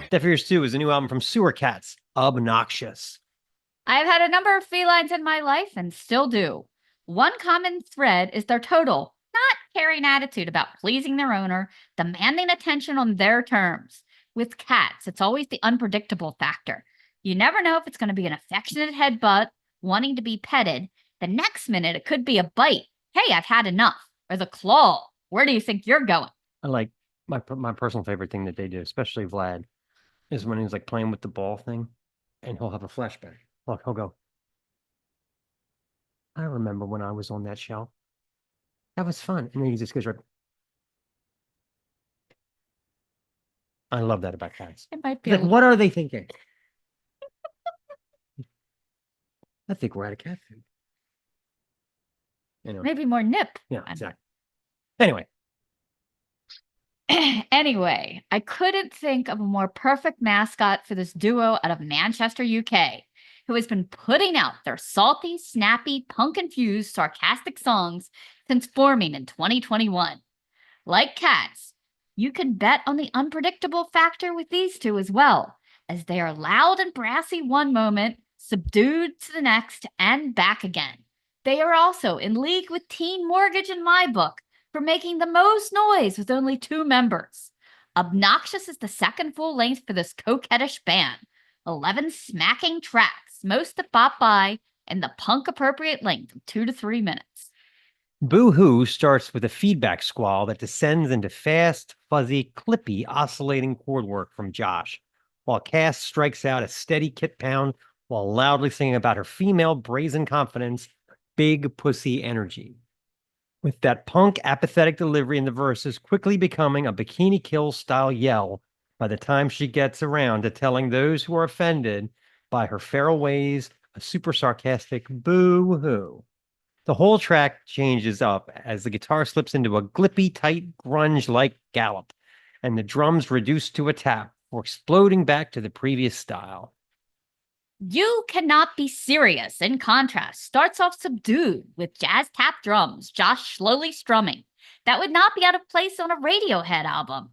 Deaf Ears 2 is a new album from Sewer Cats, Obnoxious. I've had a number of felines in my life and still do. One common thread is their total, not caring attitude about pleasing their owner, demanding attention on their terms. With cats, it's always the unpredictable factor. You never know if it's going to be an affectionate headbutt, wanting to be petted. The next minute, it could be a bite. Hey, I've had enough. Or the claw. Where do you think you're going? I like my personal favorite thing that they do, especially Vlad, is when he's like playing with the ball thing and he'll have a flashback. Look, he'll go, I remember when I was on that shelf. That was fun. And then he just goes right. I love that about cats. It might be Like, what are they thinking? I think we're out of cat food. Anyway, maybe more nip. yeah, exactly. Anyway, Anyway, I couldn't think of a more perfect mascot for this duo out of Manchester, UK, who has been putting out their salty, snappy, punk-infused, sarcastic songs since forming in 2021. Like cats, you can bet on the unpredictable factor with these two as well, as they are loud and brassy one moment, subdued to the next, and back again. They are also in league with Teen Mortgage in my book, for making the most noise with only 2 members. Obnoxious is the second full length for this coquettish band. 11 smacking tracks, most that bop by in the punk-appropriate length of 2 to 3 minutes. Boo Hoo starts with a feedback squall that descends into fast, fuzzy, clippy, oscillating chord work from Josh, while Cass strikes out a steady kit pound while loudly singing about her female brazen confidence, big pussy energy. With that punk, apathetic delivery in the verses quickly becoming a Bikini Kill style yell by the time she gets around to telling those who are offended by her feral ways a super sarcastic boo hoo. The whole track changes up as the guitar slips into a glippy, tight, grunge-like gallop, and the drums reduce to a tap before exploding back to the previous style. You Cannot Be Serious, in contrast, starts off subdued with jazz tap drums, Josh slowly strumming. That would not be out of place on a Radiohead album.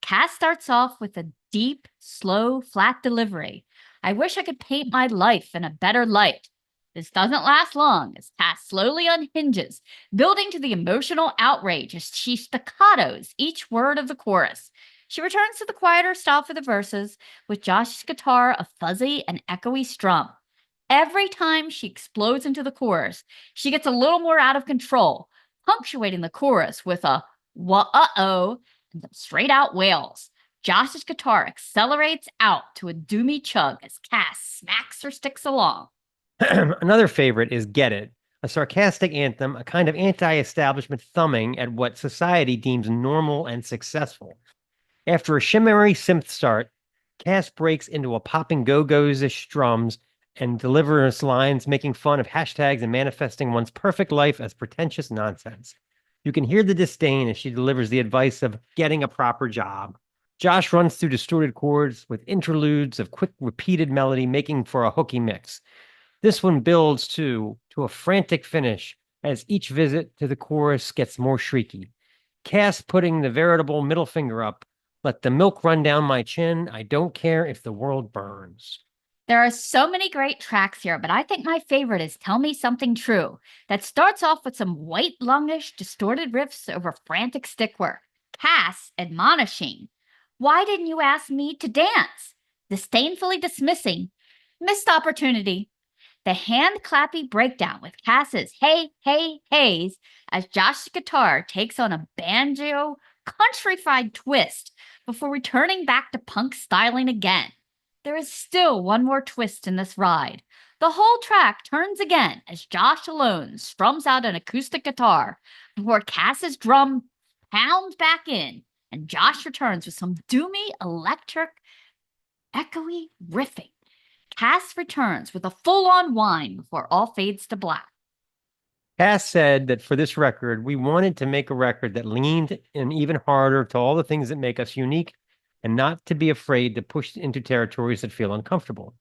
Cass starts off with a deep, slow, flat delivery. I wish I could paint my life in a better light. This doesn't last long as Cass slowly unhinges, building to the emotional outrage as she staccatos each word of the chorus. She returns to the quieter style for the verses, with Josh's guitar a fuzzy and echoey strum. Every time she explodes into the chorus, she gets a little more out of control, punctuating the chorus with a uh-oh and some straight-out wails. Josh's guitar accelerates out to a doomy chug as Cass smacks her sticks along. Another favorite is Get It, a sarcastic anthem, a kind of anti-establishment thumbing at what society deems normal and successful. After a shimmery synth start, Cass breaks into a popping go-go's-ish drums and delivers lines making fun of hashtags and manifesting one's perfect life as pretentious nonsense. You can hear the disdain as she delivers the advice of getting a proper job. Josh runs through distorted chords with interludes of quick repeated melody making for a hooky mix. This one builds to a frantic finish as each visit to the chorus gets more shrieky. Cass putting the veritable middle finger up. Let the milk run down my chin. I don't care if the world burns. There are so many great tracks here, but I think my favorite is Tell Me Something True, that starts off with some white lungish distorted riffs over frantic stick work. Cass admonishing, why didn't you ask me to dance? Disdainfully dismissing, missed opportunity. The hand clappy breakdown with Cass's hey, hey, heys as Josh's guitar takes on a banjo countrified twist before returning back to punk styling again. There is still one more twist in this ride. The whole track turns again as Josh alone strums out an acoustic guitar before Cass's drum pounds back in, and Josh returns with some doomy, electric, echoey riffing. Cass returns with a full-on whine before all fades to black. Cass said that for this record, we wanted to make a record that leaned in even harder to all the things that make us unique and not to be afraid to push into territories that feel uncomfortable.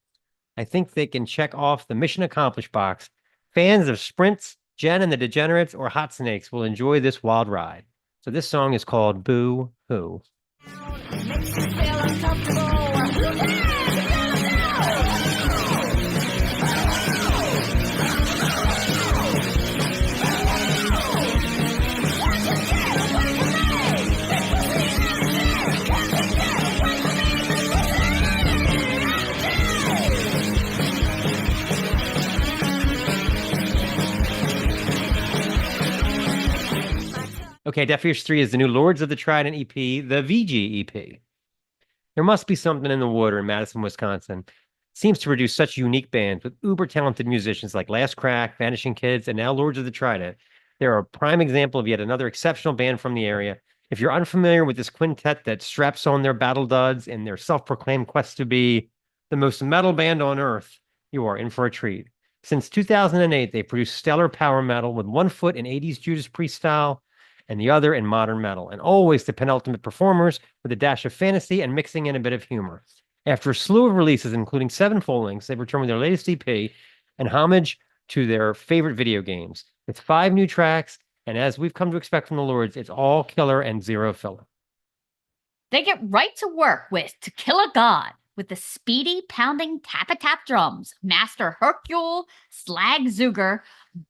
I think they can check off the mission accomplished box. Fans of Sprints, Jen and the Degenerates, or Hot Snakes will enjoy this wild ride. So this song is called Boo Hoo. Okay, Deaf Ears 3 is the new Lords of the Trident EP, the VG EP. There must be something in the water in Madison, Wisconsin. It seems to produce such unique bands with uber talented musicians like Last Crack, Vanishing Kids, and now Lords of the Trident. They're a prime example of yet another exceptional band from the area. If you're unfamiliar with this quintet that straps on their battle duds in their self-proclaimed quest to be the most metal band on earth, you are in for a treat. Since 2008, they produced stellar power metal with one foot in 80s Judas Priest style and the other in modern metal, and always the penultimate performers with a dash of fantasy and mixing in a bit of humor. After a slew of releases, including 7 full-lengths, they've returned with their latest EP and homage to their favorite video games, with 5 new tracks, and as we've come to expect from the Lords, it's all killer and zero filler. They get right to work with To Kill a God, with the speedy, pounding tap-a-tap drums, Master Hercule Slagzuger,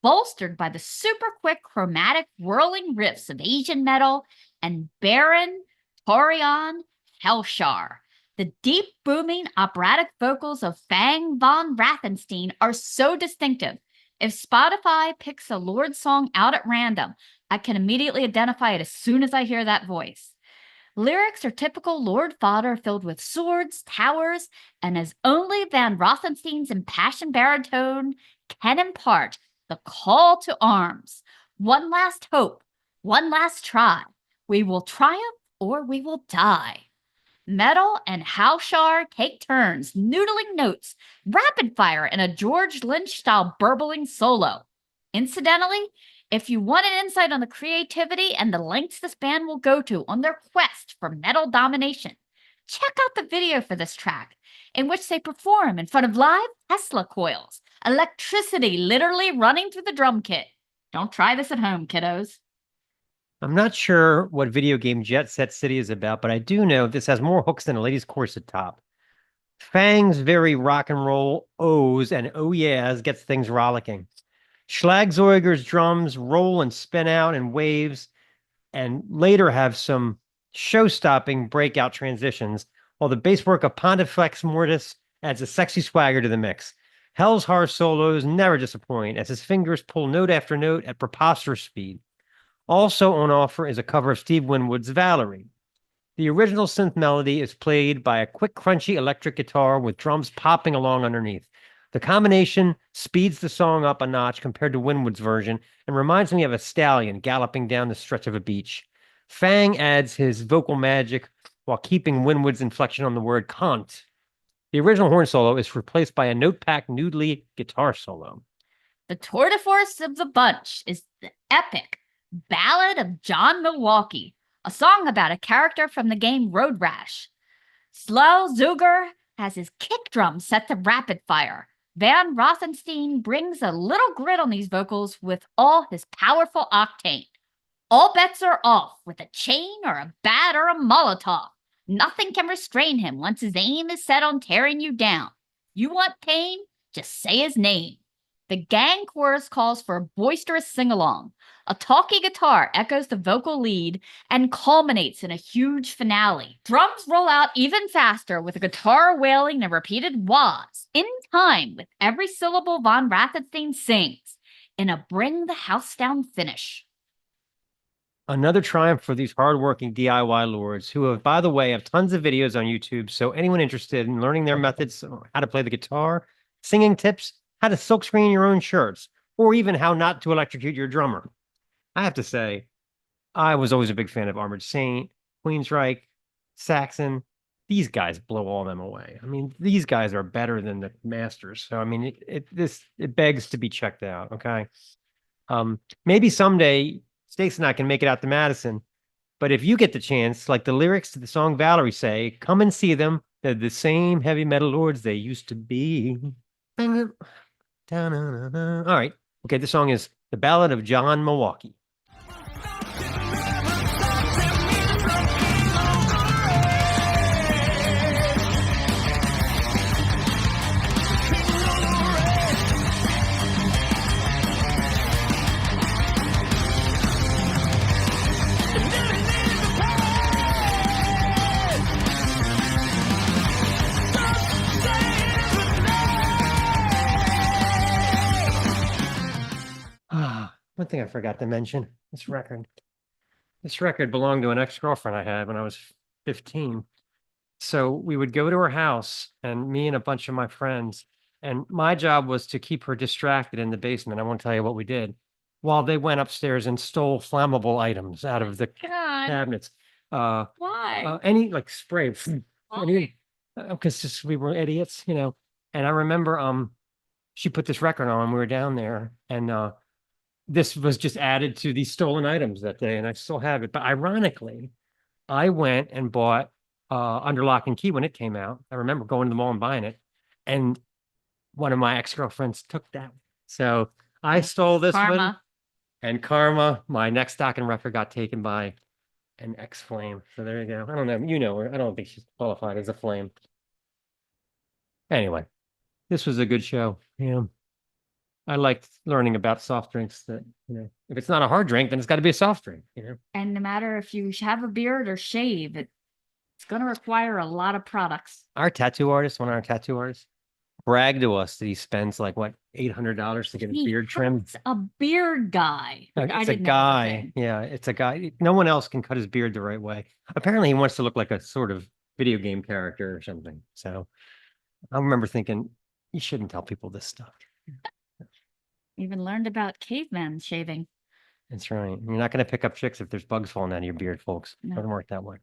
bolstered by the super-quick, chromatic, whirling riffs of Asian metal, and Baron Torion Helshar. The deep, booming, operatic vocals of Fang von Rathenstein are so distinctive. If Spotify picks a Lord song out at random, I can immediately identify it as soon as I hear that voice. Lyrics are typical Lord fodder filled with swords, towers, and as only Van Rothenstein's impassioned baritone can impart, the call to arms. One last hope, one last try. We will triumph or we will die. Metal and Haushar take turns noodling notes, rapid fire in a George Lynch-style burbling solo. Incidentally, if you want an insight on the creativity and the lengths this band will go to on their quest for metal domination, check out the video for this track, in which they perform in front of live Tesla coils, electricity literally running through the drum kit. Don't try this at home, kiddos. I'm not sure what video game Jet Set City is about, but I do know this has more hooks than a ladies' corset top. Fang's very rock and roll O's and oh yeahs gets things rollicking. Schlagzeuger's drums roll and spin out in waves and later have some show-stopping breakout transitions, while the bass work of Pontifex Mortis adds a sexy swagger to the mix. Hell's Har solos never disappoint as his fingers pull note after note at preposterous speed. Also on offer is a cover of Steve Winwood's Valerie. The original synth melody is played by a quick, crunchy electric guitar with drums popping along underneath. The combination speeds the song up a notch compared to Winwood's version and reminds me of a stallion galloping down the stretch of a beach. Fang adds his vocal magic while keeping Winwood's inflection on the word can't. The original horn solo is replaced by a note-packed noodly guitar solo. The tour de force of the bunch is the epic Ballad of John Milwaukee, a song about a character from the game Road Rash. Slagzuger has his kick drum set to rapid fire. Van Rothenstein brings a little grit on these vocals with all his powerful octane. All bets are off with a chain or a bat or a Molotov. Nothing can restrain him once his aim is set on tearing you down. You want pain? Just say his name. The gang chorus calls for a boisterous sing-along. A talky guitar echoes the vocal lead and culminates in a huge finale. Drums roll out even faster with a guitar wailing and repeated wahs, in time with every syllable Von Rothenstein sings, in a bring-the-house-down finish. Another triumph for these hardworking DIY lords who have, by the way, have tons of videos on YouTube, so anyone interested in learning their methods, how to play the guitar, singing tips, how to silkscreen your own shirts, or even how not to electrocute your drummer. I have to say, I was always a big fan of Armored Saint, Queensryche, Saxon. These guys blow all them away. I mean, these guys are better than the masters. So I mean, it begs to be checked out. Okay. Maybe someday Stace and I can make it out to Madison. But if you get the chance, like the lyrics to the song Valerie say, come and see them. They're the same heavy metal lords they used to be. All right. Okay, this song is The Ballad of John Milwaukee. One thing I forgot to mention, this record. This record belonged to an ex-girlfriend I had when I was 15. So we would go to her house, and me and a bunch of my friends, and my job was to keep her distracted in the basement. I won't tell you what we did, while they went upstairs and stole flammable items out of the God, cabinets. why? Any like spray, because just we were idiots, you know. And I remember, she put this record on when we were down there, and this was just added to these stolen items that day, and I still have it. But ironically, I went and bought Under Lock and Key when it came out. I remember going to the mall and buying it, and one of my ex-girlfriends took that. So I stole this one, Karma. and karma. My next Dokken record got taken by an ex-flame. So there you go. I don't know. You know her. I don't think she's qualified as a flame. Anyway, this was a good show. Yeah. I liked learning about soft drinks that, you know, if it's not a hard drink, then it's got to be a soft drink, you know. And no matter if you have a beard or shave, it's going to require a lot of products. Our tattoo artist, one of our tattoo artists, bragged to us that he spends like what, $800 to get his beard trimmed. It's a beard guy. Which I It's a didn't know was guy. thing. Yeah, it's a guy. No one else can cut his beard the right way. Apparently, he wants to look like a sort of video game character or something. So I remember thinking, you shouldn't tell people this stuff. Even learned about caveman shaving. That's right. You're not going to pick up chicks if there's bugs falling out of your beard, folks. No. Doesn't work that way.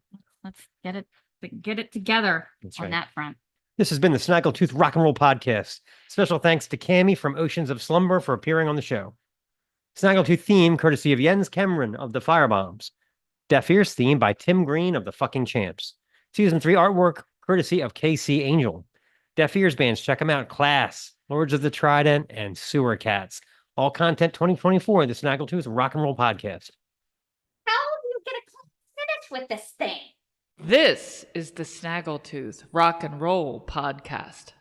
Let's get it together That's on right. that front. This has been the Snaggletooth Rock and Roll Podcast. Special thanks to Cammie from Oceans of Slumber for appearing on the show. Snaggletooth theme courtesy of Jens Kemgren of the Firebombs. Deaf Ears theme by Tim Green of the Fucking Champs. Season 3 artwork courtesy of KC Angel. Deaf Ears bands, check them out. Class, Lords of the Trident, and Sewer Cats. All content 2024, the Snaggletooth Rock and Roll Podcast. How do you get a finish with this thing? This is the Snaggletooth Rock and Roll Podcast.